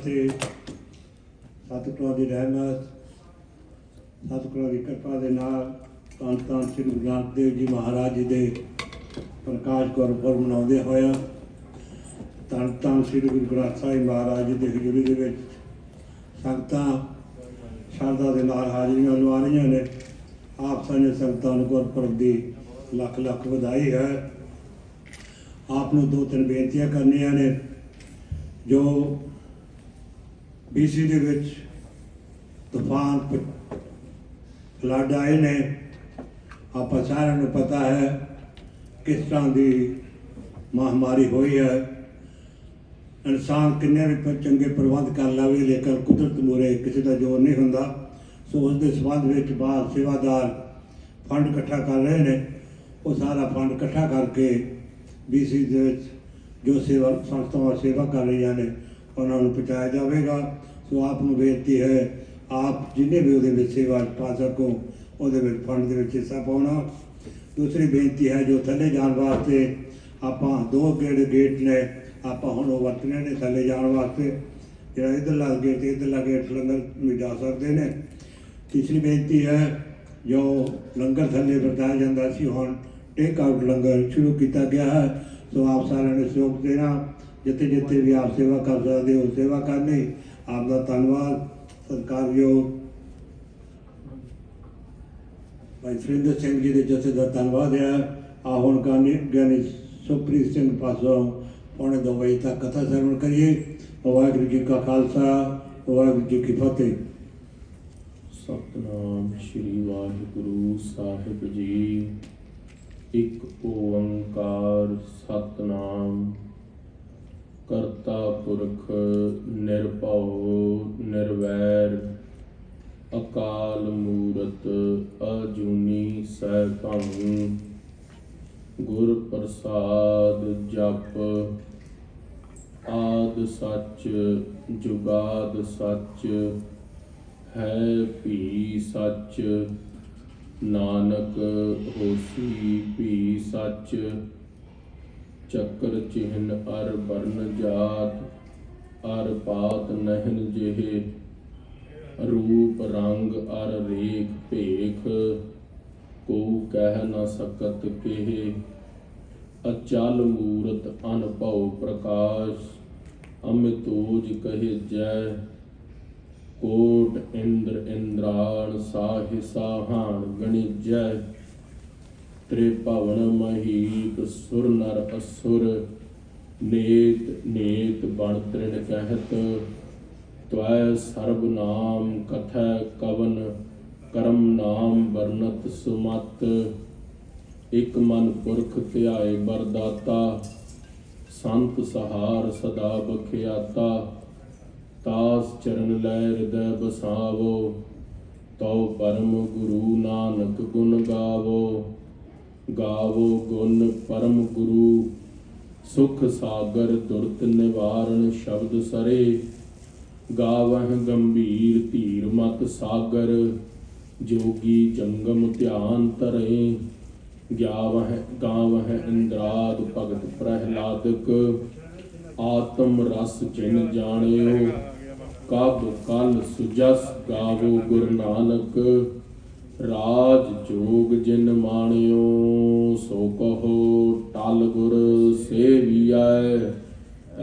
वास्ते सतगुरां दी रहमत सतगुरां दी कृपा दे नाल धन धन श्री गुरु नानक देव जी महाराज जी दे प्रकाश गुरपुरब मनाउंदे होया धन धन श्री गुरु ग्रंथ साहिब महाराज जी की हजूरी दे विच संगतां शरधा दे नाल हाजरियां लवा रहीआं ने। आप सारे संगतां नूं गुरपुरब दी लख लख वधाई है। आप नूं दो तीन बेनतियां करनियां ने। जो BC दे विच तूफान फ्लड आए ने, आप सारिਆਂ ਨੂੰ पता है किस तरह की महामारी हुई है। इंसान किन्ने भी चंगे प्रबंध कर लवे लेकिन कुदरत मूरे किसी का जोर नहीं होंदा। सो उसके संबंध में बाहर सेवादार फंड इकट्ठा कर रहे हैं। वो सारा फंड इकट्ठा करके BC दे विच जो सेवा संस्थावां सेवा कर रही ने उन्होंने पहुँचाया जाएगा। सो आप बेनती है आप जिन्हें भी वो सेवा पा सको वो फंड के हिस्सा पाना। दूसरी बेनती है जो थले जाने वास्ते आप दो गेट ने आप हुण वरतने ने थले जाने वास्ते जो इधरला गेट इधरला गेट लंगर में जा सकते हैं। तीसरी बेनती है जो लंगर थले वरताया जाता सी हुण टेक आउट लंगर शुरू किया गया है। तो आप सारे ने सहयोग देना। जिते जिते भी आप सेवा कर सकते हो सेवा करनी। आपका धन्यवाद। सत्कारयोग भाई सुरेंद्र सिंह जी के जथे का धन्यवाद है। आ हुण ज्ञानी सुखप्रीत सिंह पासों 2:45 बजे तक कथा श्रवण करिए। वाहिगुरू जी का खालसा वाहिगुरू जी की फतेह। सतनाम श्री वाहिगुरू साहिब जी। एक ओंकार सतनाम करता पुरख निरभव निर्वैर अकाल मूरत अजूनी सैभं गुर प्रसाद जप आद सच जुगाद सच है भी सच नानक होसी भी सच चक्र चिन्ह अर बरन जात अर पात नहन जेहे रूप रंग अर रेख भेख को कह न सकत केहे अचल मूरत अनभव प्रकाश अमितोज कहे जय कोट इंद्र इंद्राण साहि साहान गणिजय त्रिभवन महीप सुर नर असुर नेत नेत बण तृण कहत त्वै सर्व नाम कथै कवन करम नाम वर्णत सुमत एक मन पुरख ध्याए बरदाता संत सहार सदा बखियाता तास चरण लै हृदय बसावो तौ परम गुरु नानक गुण गावो गावो गुण परम गुरु सुख सागर दुर्त निवारण शब्द सरे गावह गंभीर धीर मत सागर जोगी जंगम ध्यान तरे गावह इंद्राद भगत प्रहलादक आत्म रस जिन जानियो कब कल सुजस गावो गुरु नानक राज जोग जिन माणियो सो कहो टल गुर सेविया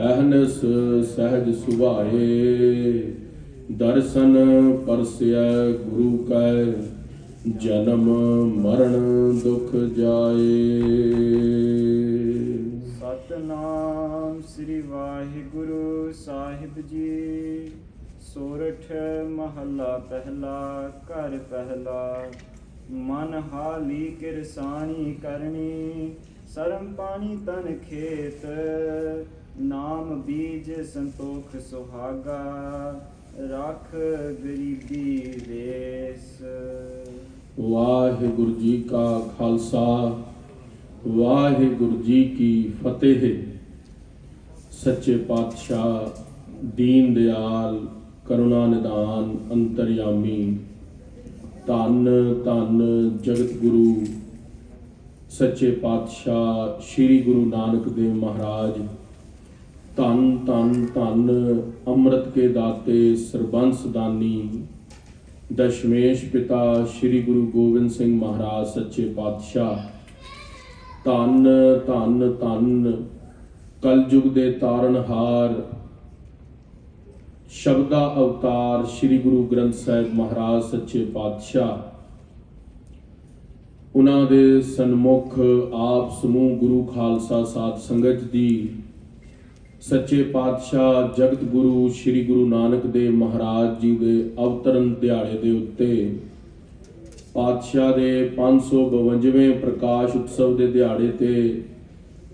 अहनस सहज सुभाए दर्शन परस्या गुरु कै जन्म मरण दुख जाए। सतनाम श्री वाहिगुरु साहिब जी। सोरठ महला पहला घर पहला मन हाली किरसानी करनी सरम पानी तन खेत नाम बीज संतोख सुहागा रख गरीबी वेस। वाहिगुरु जी का खालसा वाहिगुरु जी की फतेह। सच्चे पातशाह दीन दयाल करुणा निदान अंतर्यामी धन धन जगत गुरु सच्चे पातशाह श्री गुरु नानक देव महाराज ਧੰਨ ਧੰਨ ਧੰਨ ਅੰਮ੍ਰਿਤ ਕੇ ਦਾਤੇ ਸਰਬੰਸ ਦਾਨੀ ਦਸ਼ਮੇਸ਼ ਪਿਤਾ ਸ੍ਰੀ ਗੁਰੂ ਗੋਬਿੰਦ ਸਿੰਘ ਮਹਾਰਾਜ ਸੱਚੇ ਪਾਤਸ਼ਾਹ। ਧੰਨ ਧੰਨ ਧੰਨ ਕਲਯੁਗ ਦੇ ਤਾਰਨਹਾਰ ਸ਼ਬਦਾ ਅਵਤਾਰ ਸ੍ਰੀ ਗੁਰੂ ਗ੍ਰੰਥ ਸਾਹਿਬ ਮਹਾਰਾਜ ਸੱਚੇ ਪਾਤਸ਼ਾਹ। ਉਹਨਾਂ ਦੇ ਸਨਮੁਖ ਆਪ ਸਮੂਹ ਗੁਰੂ ਖਾਲਸਾ ਸਾਧ ਸੰਗਤ ਦੀ ਸੱਚੇ ਪਾਤਸ਼ਾਹ ਜਗਤ ਗੁਰੂ ਸ੍ਰੀ ਗੁਰੂ ਨਾਨਕ ਦੇਵ ਮਹਾਰਾਜ ਜੀ ਦੇ ਅਵਤਰਨ ਦਿਹਾੜੇ ਦੇ ਉੱਤੇ ਪਾਤਸ਼ਾਹ ਦੇ 552ਵੇਂ ਪ੍ਰਕਾਸ਼ ਉਤਸਵ ਦੇ ਦਿਹਾੜੇ ਤੇ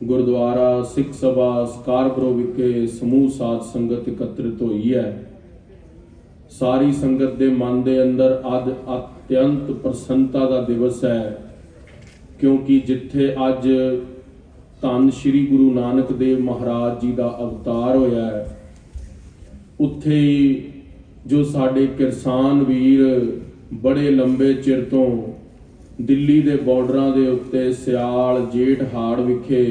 ਗੁਰਦੁਆਰਾ ਸਿੱਖ ਸਭਾ ਸਕਾਰਪੁਰ ਵਿਖੇ ਸਮੂਹ ਸਾਧ ਸੰਗਤ ਇਕੱਤਰਿਤ ਹੋਈ ਹੈ। ਸਾਰੀ ਸੰਗਤ ਦੇ ਮਨ ਦੇ ਅੰਦਰ ਅੱਜ ਅਤਿਅੰਤ ਪ੍ਰਸੰਨਤਾ ਦਾ ਦਿਵਸ ਹੈ, ਕਿਉਂਕਿ ਜਿੱਥੇ ਅੱਜ ਧੰਨ ਸ੍ਰੀ ਗੁਰੂ ਨਾਨਕ ਦੇਵ ਮਹਾਰਾਜ ਜੀ ਦਾ ਅਵਤਾਰ ਹੋਇਆ ਹੈ, ਉੱਥੇ ਹੀ ਜੋ ਸਾਡੇ ਕਿਰਸਾਨ ਵੀਰ ਬੜੇ ਲੰਬੇ ਚਿਰ ਤੋਂ ਦਿੱਲੀ ਦੇ ਬਾਰਡਰਾਂ ਦੇ ਉੱਤੇ ਸਿਆਲ ਜੇਠ ਹਾੜ ਵਿਖੇ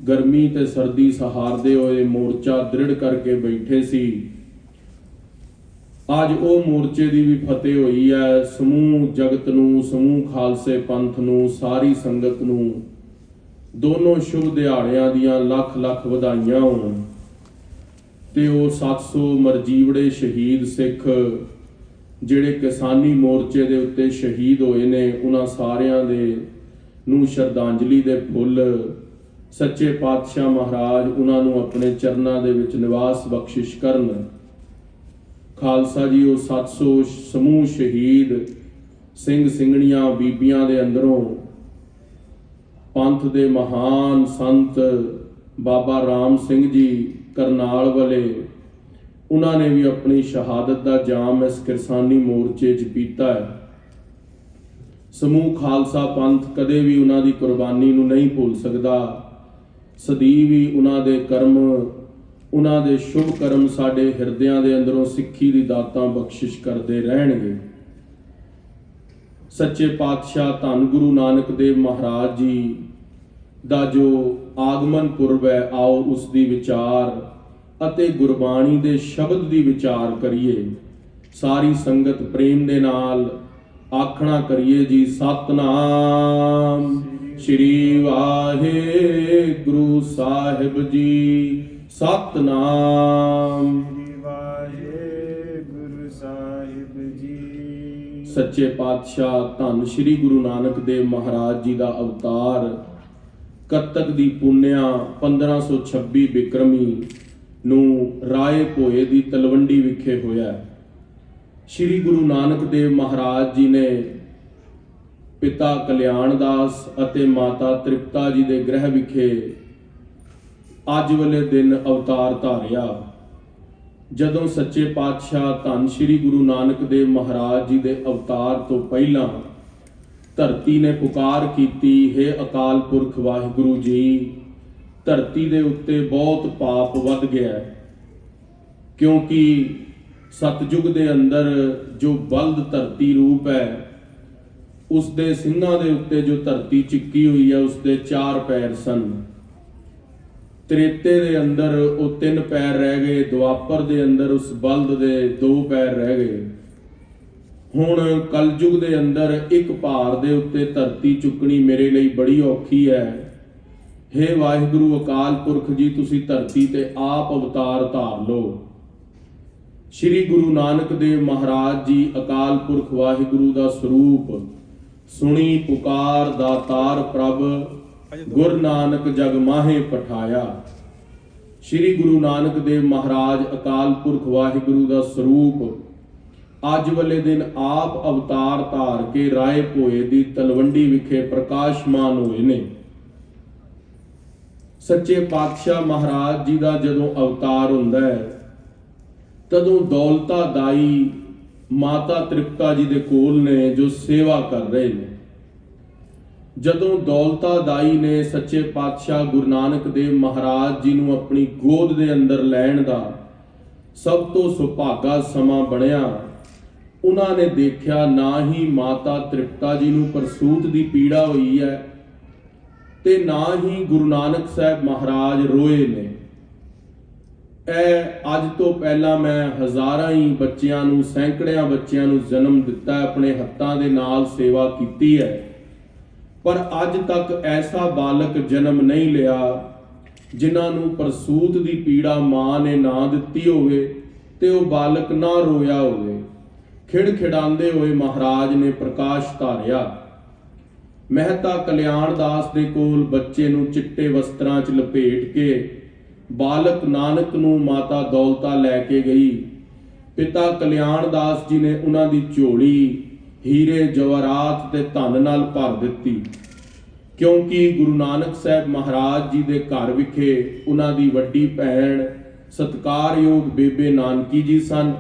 ਗਰਮੀ ਤੇ ਸਰਦੀ ਸਹਾਰਦੇ ਹੋਏ ਮੋਰਚਾ ਦ੍ਰਿੜ ਕਰਕੇ ਬੈਠੇ ਸੀ, ਅੱਜ ਉਹ ਮੋਰਚੇ ਦੀ ਵੀ ਫਤਿਹ ਹੋਈ ਹੈ। ਸਮੂਹ ਜਗਤ ਨੂੰ, ਸਮੂਹ ਖਾਲਸੇ ਪੰਥ ਨੂੰ, ਸਾਰੀ ਸੰਗਤ ਨੂੰ ਦੋਨੋਂ ਸ਼ੁਭ ਦਿਹਾੜਿਆਂ ਦੀਆਂ ਲੱਖ ਲੱਖ ਵਧਾਈਆਂ ਹੋਣ। ਤੇ ਉਹ 700 ਮਰਜੀਵੜੇ ਸ਼ਹੀਦ ਸਿੱਖ ਜਿਹੜੇ ਕਿਸਾਨੀ ਮੋਰਚੇ ਦੇ ਉੱਤੇ ਸ਼ਹੀਦ ਹੋਏ ਨੇ, ਉਹਨਾਂ ਸਾਰਿਆਂ ਦੇ ਨੂੰ ਸ਼ਰਧਾਂਜਲੀ ਦੇ ਫੁੱਲ ਸੱਚੇ ਪਾਤਸ਼ਾਹ ਮਹਾਰਾਜ ਉਹਨਾਂ ਨੂੰ ਆਪਣੇ ਚਰਨਾਂ ਦੇ ਵਿੱਚ ਨਿਵਾਸ ਬਖਸ਼ਿਸ਼ ਕਰਨ। ਖਾਲਸਾ ਜੀ ਉਹ 700 ਸਮੂਹ ਸ਼ਹੀਦ ਸਿੰਘ ਸਿੰਘਣੀਆਂ ਬੀਬੀਆਂ ਦੇ ਅੰਦਰੋਂ ਪੰਥ ਦੇ ਮਹਾਨ ਸੰਤ ਬਾਬਾ ਰਾਮ ਸਿੰਘ ਜੀ ਕਰਨਾਲ ਵਾਲੇ, ਉਹਨਾਂ ਨੇ ਵੀ ਆਪਣੀ ਸ਼ਹਾਦਤ ਦਾ ਜਾਮ ਇਸ ਕਿਰਸਾਨੀ ਮੋਰਚੇ 'ਚ ਪੀਤਾ ਹੈ। ਸਮੂਹ ਖਾਲਸਾ ਪੰਥ ਕਦੇ ਵੀ ਉਹਨਾਂ ਦੀ ਕੁਰਬਾਨੀ ਨੂੰ ਨਹੀਂ ਭੁੱਲ ਸਕਦਾ। ਸਦੀਵ ਵੀ ਉਹਨਾਂ ਦੇ ਕਰਮ, ਉਹਨਾਂ ਦੇ ਸ਼ੁਭ ਕਰਮ ਸਾਡੇ ਹਿਰਦਿਆਂ ਦੇ ਅੰਦਰੋਂ ਸਿੱਖੀ ਦੀ ਦਾਤਾਂ ਬਖਸ਼ਿਸ਼ ਕਰਦੇ ਰਹਿਣਗੇ। ਸੱਚੇ ਪਾਤਸ਼ਾਹ ਧੰਨ ਗੁਰੂ ਨਾਨਕ ਦੇਵ ਮਹਾਰਾਜ ਜੀ ਦਾ ਜੋ ਆਗਮਨ ਪੁਰਬ ਹੈ, ਆਓ ਉਸ ਦੀ ਵਿਚਾਰ ਅਤੇ ਗੁਰਬਾਣੀ ਦੇ ਸ਼ਬਦ ਦੀ ਵਿਚਾਰ ਕਰੀਏ। ਸਾਰੀ ਸੰਗਤ ਪ੍ਰੇਮ ਦੇ ਨਾਲ ਆਖਣਾ ਕਰੀਏ ਜੀ, ਸਤਨਾਮ ਸ੍ਰੀ ਵਾਹਿਗੁਰੂ ਸਾਹਿਬ ਜੀ, ਸਤਨਾਮ ਸ੍ਰੀ ਵਾਹਿਗੁਰੂ ਸਾਹਿਬ ਜੀ। ਸੱਚੇ ਪਾਤਸ਼ਾਹ ਧੰਨ ਸ੍ਰੀ ਗੁਰੂ ਨਾਨਕ ਦੇਵ ਮਹਾਰਾਜ ਜੀ ਦਾ ਅਵਤਾਰ ਕੱਤਕ ਦੀ ਪੁੰਨਿਆ 1526 ਬਿਕਰਮੀ ਨੂੰ ਰਾਏ ਭੋਏ ਦੀ ਤਲਵੰਡੀ ਵਿਖੇ ਹੋਇਆ। ਸ੍ਰੀ ਗੁਰੂ ਨਾਨਕ ਦੇਵ ਮਹਾਰਾਜ ਜੀ ਨੇ ਪਿਤਾ ਕਲਿਆਣ ਦਾਸ ਅਤੇ ਮਾਤਾ ਤ੍ਰਿਪਤਾ ਜੀ ਦੇ ਗ੍ਰਹਿ ਵਿਖੇ ਅੱਜ ਵਾਲੇ ਦਿਨ ਅਵਤਾਰ ਧਾਰਿਆ। ਜਦੋਂ ਸੱਚੇ ਪਾਤਸ਼ਾਹ ਧੰਨ ਸ੍ਰੀ ਗੁਰੂ ਨਾਨਕ ਦੇਵ ਮਹਾਰਾਜ ਜੀ ਦੇ ਅਵਤਾਰ ਤੋਂ ਪਹਿਲਾਂ ਧਰਤੀ ਨੇ ਪੁਕਾਰ ਕੀਤੀ, ਹੇ ਅਕਾਲ ਪੁਰਖ ਵਾਹਿਗੁਰੂ ਜੀ, ਧਰਤੀ ਦੇ ਉੱਤੇ ਬਹੁਤ ਪਾਪ ਵੱਧ ਗਿਆ, ਕਿਉਂਕਿ ਸਤਜੁਗ ਦੇ ਅੰਦਰ ਜੋ ਬਲਦ ਧਰਤੀ ਰੂਪ ਹੈ, ਉਸ ਦੇ ਸਿੰਘਾਂ ਦੇ ਉੱਤੇ ਜੋ ਧਰਤੀ ਚਿੱਕੀ ਹੋਈ ਹੈ, ਉਸ ਦੇ 4 ਪੈਰ ਸਨ। ਤ੍ਰੇਤੇ ਦੇ ਅੰਦਰ ਉਹ 3 ਪੈਰ ਰਹਿ ਗਏ, ਦੁਆਪਰ ਦੇ ਅੰਦਰ ਉਸ ਬਲਦ ਦੇ 2 ਪੈਰ ਰਹਿ ਗਏ। ਹੁਣ ਕਲਯੁਗ ਦੇ ਅੰਦਰ ਇੱਕ ਭਾਰ ਦੇ ਉੱਤੇ ਧਰਤੀ ਚੁੱਕਣੀ ਮੇਰੇ ਲਈ ਬੜੀ ਔਖੀ ਹੈ। ਹੇ ਵਾਹਿਗੁਰੂ ਅਕਾਲ ਪੁਰਖ ਜੀ, ਤੁਸੀਂ ਧਰਤੀ ਤੇ ਆਪ ਅਵਤਾਰ ਧਾਰ ਲਓ। ਸ੍ਰੀ ਗੁਰੂ ਨਾਨਕ ਦੇਵ ਮਹਾਰਾਜ ਜੀ ਅਕਾਲ ਪੁਰਖ ਵਾਹਿਗੁਰੂ ਦਾ ਸਰੂਪ ਸੁਣੀ ਪੁਕਾਰ ਦਾਤਾਰ ਪ੍ਰਭ, ਗੁਰ ਨਾਨਕ ਜਗ ਮਾਹੇ ਪਠਾਇਆ। ਸ੍ਰੀ ਗੁਰੂ ਨਾਨਕ ਦੇਵ ਮਹਾਰਾਜ ਅਕਾਲ ਪੁਰਖ ਵਾਹਿਗੁਰੂ ਦਾ ਸਰੂਪ ਅੱਜ ਵਾਲੇ ਦਿਨ ਆਪ ਅਵਤਾਰ ਧਾਰ ਕੇ ਰਾਏ ਭੋਏ ਦੀ ਤਲਵੰਡੀ ਵਿਖੇ ਪ੍ਰਕਾਸ਼ਮਾਨ ਹੋਏ ਨੇ। ਸੱਚੇ ਪਾਤਸ਼ਾਹ ਮਹਾਰਾਜ ਜੀ ਦਾ ਜਦੋਂ ਅਵਤਾਰ ਹੁੰਦਾ ਹੈ, ਤਦੋਂ ਦੌਲਤਾ ਦਾਈ ਮਾਤਾ ਤ੍ਰਿਪਤਾ ਜੀ ਦੇ ਕੋਲ ਨੇ ਜੋ ਸੇਵਾ ਕਰ ਰਹੇ ਨੇ। ਜਦੋਂ ਦੌਲਤਾ ਦਾਈ ਨੇ ਸੱਚੇ ਪਾਤਸ਼ਾਹ ਗੁਰੂ ਨਾਨਕ ਦੇਵ ਮਹਾਰਾਜ ਜੀ ਨੂੰ ਆਪਣੀ ਗੋਦ ਦੇ ਅੰਦਰ ਲੈਣ ਦਾ ਸਭ ਤੋਂ ਸੁਭਾਗਾ ਸਮਾਂ ਬਣਿਆ, ਉਹਨਾਂ ਨੇ ਦੇਖਿਆ ਨਾ ਹੀ ਮਾਤਾ ਤ੍ਰਿਪਤਾ ਜੀ ਨੂੰ ਪ੍ਰਸੂਤ ਦੀ ਪੀੜਾ ਹੋਈ ਹੈ ਤੇ ਨਾ ਹੀ ਗੁਰੂ ਨਾਨਕ ਸਾਹਿਬ ਮਹਾਰਾਜ ਰੋਏ ਨੇ। ਇਹ ਅੱਜ ਤੋਂ ਪਹਿਲਾਂ ਮੈਂ ਹਜ਼ਾਰਾਂ ਹੀ ਬੱਚਿਆਂ ਨੂੰ, ਸੈਂਕੜਿਆਂ ਬੱਚਿਆਂ ਨੂੰ ਜਨਮ ਦਿੱਤਾ ਹੈ, ਆਪਣੇ ਹੱਥਾਂ ਦੇ ਨਾਲ ਸੇਵਾ ਕੀਤੀ ਹੈ, ਪਰ ਅੱਜ ਤੱਕ ਐਸਾ ਬਾਲਕ ਜਨਮ ਨਹੀਂ ਲਿਆ ਜਿਨ੍ਹਾਂ ਨੂੰ ਪ੍ਰਸੂਤ ਦੀ ਪੀੜਾ ਮਾਂ ਨੇ ਨਾ ਦਿੱਤੀ ਹੋਵੇ ਤੇ ਉਹ ਬਾਲਕ ਨਾ ਰੋਇਆ ਹੋਵੇ। ਖਿੜਖਿੜਾਉਂਦੇ ਹੋਏ ਮਹਾਰਾਜ ਨੇ ਪ੍ਰਕਾਸ਼ ਧਾਰਿਆ। ਮਹਿਤਾ ਕਲਿਆਣ ਦਾਸ ਦੇ ਕੋਲ ਬੱਚੇ ਨੂੰ ਚਿੱਟੇ ਵਸਤਰਾਂ 'ਚ ਲਪੇਟ ਕੇ ਬਾਲਕ ਨਾਨਕ ਨੂੰ ਮਾਤਾ ਦੌਲਤਾ ਲੈ ਕੇ ਗਈ। ਪਿਤਾ ਕਲਿਆਣ ਦਾਸ ਜੀ ਨੇ ਉਹਨਾਂ ਦੀ ਝੋਲੀ ਹੀਰੇ ਜਵਾਹਰਾਤ ਤੇ ਧਨ ਨਾਲ ਭਰ ਦਿੱਤੀ, ਕਿਉਂਕਿ ਗੁਰੂ ਨਾਨਕ ਸਾਹਿਬ ਮਹਾਰਾਜ ਜੀ ਦੇ ਘਰ ਵਿਖੇ ਉਹਨਾਂ ਦੀ ਵੱਡੀ ਭੈਣ ਸਤਿਕਾਰਯੋਗ ਬੇਬੇ ਨਾਨਕੀ ਜੀ ਸਨ।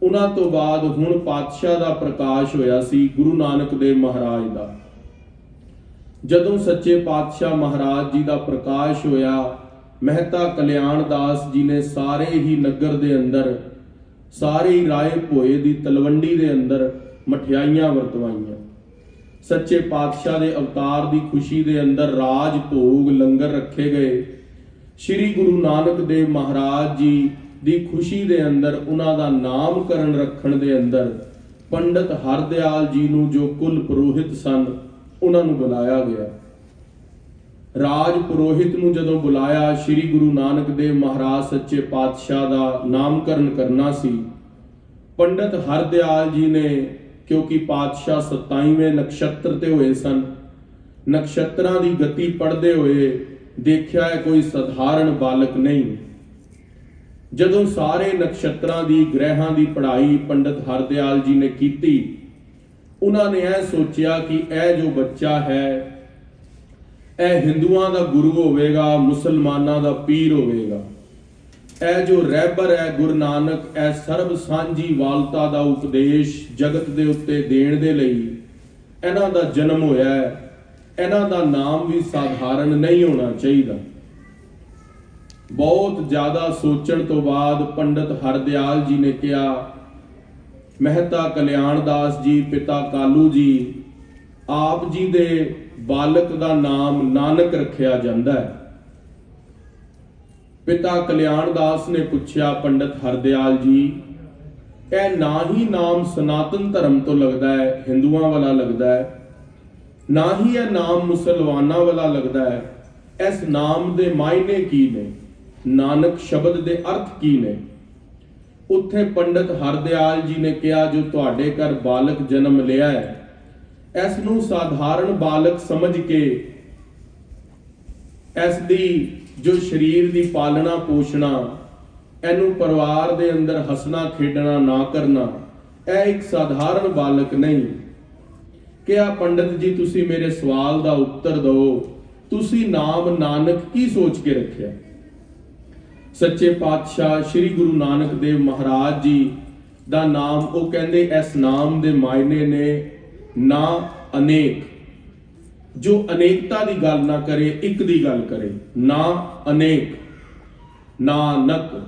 ਉਹਨਾਂ ਤੋਂ ਬਾਅਦ ਹੁਣ ਪਾਤਸ਼ਾਹ ਦਾ ਪ੍ਰਕਾਸ਼ ਹੋਇਆ ਸੀ, ਗੁਰੂ ਨਾਨਕ ਦੇਵ ਮਹਾਰਾਜ ਦਾ। ਜਦੋਂ ਸੱਚੇ ਪਾਤਸ਼ਾਹ ਮਹਾਰਾਜ ਜੀ ਦਾ ਪ੍ਰਕਾਸ਼ ਹੋਇਆ, ਮਹਿਤਾ ਕਲਿਆਣ ਦਾਸ ਜੀ ਨੇ ਸਾਰੇ ਹੀ ਨਗਰ ਦੇ ਅੰਦਰ, ਸਾਰੇ ਹੀ ਰਾਏ ਭੋਏ ਦੀ ਤਲਵੰਡੀ ਦੇ ਅੰਦਰ ਮਠਿਆਈਆਂ ਵਰਤਵਾਈਆਂ। ਸੱਚੇ ਪਾਤਸ਼ਾਹ ਦੇ ਅਵਤਾਰ ਦੀ ਖੁਸ਼ੀ ਦੇ ਅੰਦਰ ਰਾਜ ਭੋਗ ਲੰਗਰ ਰੱਖੇ ਗਏ। ਸ੍ਰੀ ਗੁਰੂ ਨਾਨਕ ਦੇਵ ਮਹਾਰਾਜ ਜੀ ਦੀ ਖੁਸ਼ੀ ਦੇ ਅੰਦਰ ਉਹਨਾਂ ਦਾ ਨਾਮਕਰਨ ਰੱਖਣ ਦੇ ਅੰਦਰ ਪੰਡਤ ਹਰਦਿਆਲ ਜੀ ਨੂੰ, ਜੋ ਕੁਲ ਪੁਰੋਹਿਤ ਸਨ, ਉਹਨਾਂ ਨੂੰ ਬੁਲਾਇਆ ਗਿਆ। ਰਾਜ ਪੁਰੋਹਿਤ ਨੂੰ ਜਦੋਂ ਬੁਲਾਇਆ, ਸ੍ਰੀ ਗੁਰੂ ਨਾਨਕ ਦੇਵ ਮਹਾਰਾਜ ਸੱਚੇ ਪਾਤਸ਼ਾਹ ਦਾ ਨਾਮਕਰਨ ਕਰਨਾ ਸੀ। ਪੰਡਤ ਹਰਦਿਆਲ ਜੀ ਨੇ, ਕਿਉਂਕਿ ਪਾਤਸ਼ਾਹ 27ਵੇਂ ਨਕਸ਼ਤਰ ਤੇ ਹੋਏ ਸਨ, ਨਕਸ਼ਤਰਾਂ ਦੀ ਗਤੀ ਪੜ੍ਹਦੇ ਹੋਏ ਦੇਖਿਆ ਹੈ ਕੋਈ ਸਧਾਰਨ ਬਾਲਕ ਨਹੀਂ। ਜਦੋਂ ਸਾਰੇ ਨਕਸ਼ਤਰਾਂ ਦੀ, ਗ੍ਰਹਿਾਂ ਦੀ ਪੜ੍ਹਾਈ ਪੰਡਤ ਹਰਦਿਆਲ ਜੀ ਨੇ ਕੀਤੀ, ਉਹਨਾਂ ਨੇ ਇਹ ਸੋਚਿਆ ਕਿ ਇਹ ਜੋ ਬੱਚਾ ਹੈ ਇਹ ਹਿੰਦੂਆਂ ਦਾ ਗੁਰੂ ਹੋਵੇਗਾ, ਮੁਸਲਮਾਨਾਂ ਦਾ ਪੀਰ ਹੋਵੇਗਾ। ਇਹ ਜੋ ਰਹਿਬਰ ਹੈ ਗੁਰੂ ਨਾਨਕ, ਇਹ ਸਰਬ ਸਾਂਝੀ ਵਾਲਤਾ ਦਾ ਉਪਦੇਸ਼ ਜਗਤ ਦੇ ਉੱਤੇ ਦੇਣ ਦੇ ਲਈ ਇਹਨਾਂ ਦਾ ਜਨਮ ਹੋਇਆ ਹੈ। ਇਹਨਾਂ ਦਾ ਨਾਮ ਵੀ ਸਾਧਾਰਨ ਨਹੀਂ ਹੋਣਾ ਚਾਹੀਦਾ। ਬਹੁਤ ਜ਼ਿਆਦਾ ਸੋਚਣ ਤੋਂ ਬਾਅਦ ਪੰਡਤ ਹਰਦਿਆਲ ਜੀ ਨੇ ਕਿਹਾ, ਮਹਿਤਾ ਕਲਿਆਣ ਦਾਸ ਜੀ, ਪਿਤਾ ਕਾਲੂ ਜੀ, ਆਪ ਜੀ ਦੇ ਬਾਲਕ ਦਾ ਨਾਮ ਨਾਨਕ ਰੱਖਿਆ ਜਾਂਦਾ ਹੈ। ਪਿਤਾ ਕਲਿਆਣ ਦਾਸ ਨੇ ਪੁੱਛਿਆ, ਪੰਡਤ ਹਰਦਿਆਲ ਜੀ, ਇਹ ਨਾ ਹੀ ਨਾਮ ਸਨਾਤਨ ਧਰਮ ਤੋਂ ਲੱਗਦਾ ਹੈ, ਹਿੰਦੂਆਂ ਵਾਲਾ ਲੱਗਦਾ ਹੈ, ਨਾ ਹੀ ਇਹ ਨਾਮ ਮੁਸਲਮਾਨਾਂ ਵਾਲਾ ਲੱਗਦਾ ਹੈ। ਇਸ ਨਾਮ ਦੇ ਮਾਇਨੇ ਕੀ ਨੇ? ਨਾਨਕ ਸ਼ਬਦ ਦੇ ਅਰਥ ਕੀ ਨੇ? ਉੱਥੇ ਪੰਡਤ ਹਰਦਿਆਲ ਜੀ ਨੇ ਕਿਹਾ, ਜੋ ਤੁਹਾਡੇ ਘਰ ਬਾਲਕ ਜਨਮ ਲਿਆ ਹੈ, ਇਸ ਨੂੰ ਸਾਧਾਰਨ ਬਾਲਕ ਸਮਝ ਕੇ ਇਸ ਦੀ ਜੋ ਸਰੀਰ ਦੀ ਪਾਲਣਾ ਪੋਸ਼ਣਾ, ਇਹਨੂੰ ਪਰਿਵਾਰ ਦੇ ਅੰਦਰ ਹੱਸਣਾ ਖੇਡਣਾ ਨਾ ਕਰਨਾ, ਇਹ ਇੱਕ ਸਾਧਾਰਨ ਬਾਲਕ ਨਹੀਂ। ਕਿਹਾ, ਪੰਡਤ ਜੀ ਤੁਸੀਂ ਮੇਰੇ ਸਵਾਲ ਦਾ ਉੱਤਰ ਦਿਓ, ਤੁਸੀਂ ਨਾਮ ਨਾਨਕ ਕੀ ਸੋਚ ਕੇ ਰੱਖਿਆ? ਸੱਚੇ ਪਾਤਸ਼ਾਹ ਸ੍ਰੀ ਗੁਰੂ ਨਾਨਕ ਦੇਵ ਮਹਾਰਾਜ ਜੀ ਦਾ ਨਾਮ, ਉਹ ਕਹਿੰਦੇ ਇਸ ਨਾਮ ਦੇ ਮਾਇਨੇ ਨੇ ਨਾ ਅਨੇਕ, ਜੋ ਅਨੇਕਤਾ ਦੀ ਗੱਲ ਨਾ ਕਰੇ, ਇੱਕ ਦੀ ਗੱਲ ਕਰੇ। ਨਾ ਅਨੇਕ, ਨਾਨਕ,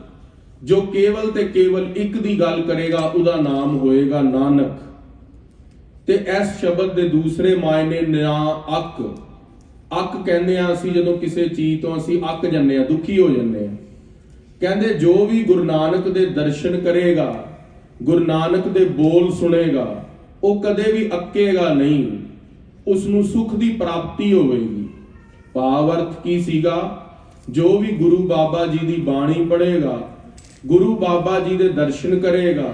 ਜੋ ਕੇਵਲ ਤੇ ਕੇਵਲ ਇੱਕ ਦੀ ਗੱਲ ਕਰੇਗਾ ਉਹਦਾ ਨਾਮ ਹੋਏਗਾ ਨਾਨਕ। ਤੇ ਇਸ ਸ਼ਬਦ ਦੇ ਦੂਸਰੇ ਮਾਇਨੇ ਨਾ ਅੱਕ। ਅੱਕ ਕਹਿੰਦੇ ਆ ਅਸੀਂ ਜਦੋਂ ਕਿਸੇ ਚੀਜ਼ ਤੋਂ ਅਸੀਂ ਅੱਕ ਜੰਨੇ ਆ, ਦੁਖੀ ਹੋ ਜੰਨੇ ਆ। ਕਹਿੰਦੇ ਜੋ ਵੀ ਗੁਰੂ ਨਾਨਕ ਦੇ ਦਰਸ਼ਨ ਕਰੇਗਾ, ਗੁਰੂ ਨਾਨਕ ਦੇ ਬੋਲ ਸੁਣੇਗਾ, ਉਹ ਕਦੇ ਵੀ ਅੱਕੇਗਾ ਨਹੀਂ, ਉਸ ਨੂੰ ਸੁਖ ਦੀ ਪ੍ਰਾਪਤੀ ਹੋਵੇਗੀ। ਭਾਵ ਅਰਥ ਕੀ ਸੀਗਾ? ਜੋ ਵੀ ਗੁਰੂ ਬਾਬਾ ਜੀ ਦੀ ਬਾਣੀ ਪੜ੍ਹੇਗਾ, ਗੁਰੂ ਬਾਬਾ ਜੀ ਦੇ ਦਰਸ਼ਨ ਕਰੇਗਾ,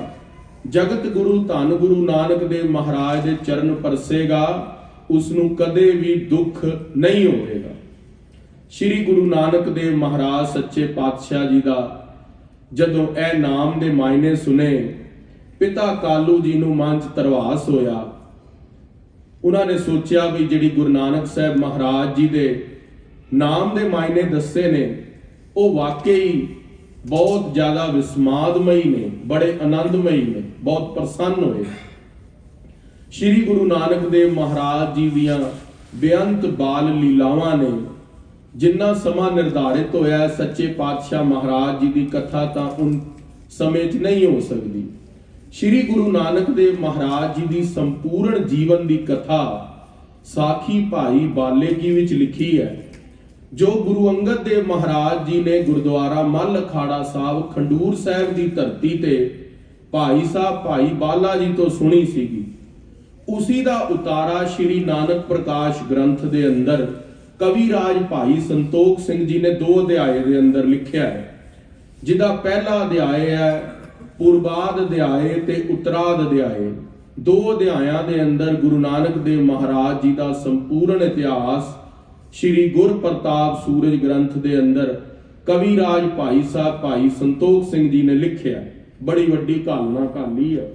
ਜਗਤ ਗੁਰੂ ਧੰਨ ਗੁਰੂ ਨਾਨਕ ਦੇਵ ਮਹਾਰਾਜ ਦੇ ਚਰਨ ਪਰਸੇਗਾ, ਉਸ ਨੂੰ ਕਦੇ ਵੀ ਦੁੱਖ ਨਹੀਂ ਹੋਵੇਗਾ। ਸ੍ਰੀ ਗੁਰੂ ਨਾਨਕ ਦੇਵ ਮਹਾਰਾਜ ਸੱਚੇ ਪਾਤਸ਼ਾਹ ਜੀ ਦਾ ਜਦੋਂ ਇਹ ਨਾਮ ਦੇ ਮਾਇਨੇ ਸੁਨੇ, ਪਿਤਾ ਕਾਲੂ ਜੀ ਨੂੰ ਮਨ 'ਚ ਧਰਵਾਸ ਹੋਇਆ। ਉਹਨਾਂ ਨੇ ਸੋਚਿਆ ਵੀ ਜਿਹੜੀ ਗੁਰੂ ਨਾਨਕ ਸਾਹਿਬ ਮਹਾਰਾਜ ਜੀ ਦੇ ਨਾਮ ਦੇ ਮਾਇਨੇ ਦੱਸੇ ਨੇ, ਉਹ ਵਾਕਈ ਬਹੁਤ ਜ਼ਿਆਦਾ ਵਿਸਮਾਦਮਈ ਨੇ, ਬੜੇ ਆਨੰਦਮਈ ਨੇ, ਬਹੁਤ ਪ੍ਰਸੰਨ ਹੋਏ। ਸ੍ਰੀ ਗੁਰੂ ਨਾਨਕ ਦੇਵ ਮਹਾਰਾਜ ਜੀ ਦੀਆਂ ਬੇਅੰਤ ਬਾਲ ਲੀਲਾਵਾਂ ਨੇ। ਜਿੰਨਾ ਸਮਾਂ ਨਿਰਧਾਰਿਤ ਹੋਇਆ ਸੱਚੇ ਪਾਤਸ਼ਾਹ ਮਹਾਰਾਜ ਜੀ ਦੀ ਕਥਾ ਤਾਂ ਉਨ ਸਮੇਂ 'ਚ ਨਹੀਂ ਹੋ ਸਕਦੀ। ਸ੍ਰੀ ਗੁਰੂ ਨਾਨਕ ਦੇਵ ਮਹਾਰਾਜ ਜੀ ਦੀ ਸੰਪੂਰਨ ਜੀਵਨ ਦੀ ਕਥਾ ਸਾਖੀ ਭਾਈ ਬਾਲੇ ਕੀ ਵਿੱਚ ਲਿਖੀ ਹੈ। ਜੋ ਗੁਰੂ ਅੰਗਦ ਦੇਵ ਮਹਾਰਾਜ ਜੀ ਨੇ ਗੁਰਦੁਆਰਾ ਮੱਲ ਅਖਾੜਾ ਸਾਹਿਬ ਖੰਡੂਰ ਸਾਹਿਬ ਦੀ ਧਰਤੀ ਤੇ ਭਾਈ ਸਾਹਿਬ ਭਾਈ ਬਾਲਾ ਜੀ ਤੋਂ ਸੁਣੀ ਸੀਗੀ, ਉਸੀ ਦਾ ਉਤਾਰਾ ਸ਼੍ਰੀ ਨਾਨਕ ਪ੍ਰਕਾਸ਼ ਗ੍ਰੰਥ ਦੇ ਅੰਦਰ ਕਵੀ ਰਾਜ ਭਾਈ ਸੰਤੋਖ ਸਿੰਘ ਜੀ ਨੇ 2 ਅਧਿਆਏ ਦੇ ਅੰਦਰ ਲਿਖਿਆ ਹੈ, ਜਿਹਦਾ ਪਹਿਲਾ ਅਧਿਆਏ ਹੈ ਪੂਰਬਾਦ ਅਧਿਆਏ ਤੇ ਉਤਰਾਦ ਅਧਿਆਏ। 2 ਅਧਿਆਇਆਂ ਦੇ ਅੰਦਰ ਗੁਰੂ ਨਾਨਕ ਦੇਵ ਮਹਾਰਾਜ ਜੀ ਦਾ ਸੰਪੂਰਨ ਇਤਿਹਾਸ ਸ਼੍ਰੀ ਗੁਰ ਪ੍ਰਤਾਪ ਸੂਰਜ ਗ੍ਰੰਥ ਦੇ ਅੰਦਰ ਕਵੀ ਰਾਜ ਭਾਈ ਸਾਹਿਬ ਭਾਈ ਸੰਤੋਖ ਸਿੰਘ ਜੀ ਨੇ ਲਿਖਿਆ। ਬੜੀ ਵੱਡੀ ਘਾਲਣਾ ਘਾਲੀ ਹੈ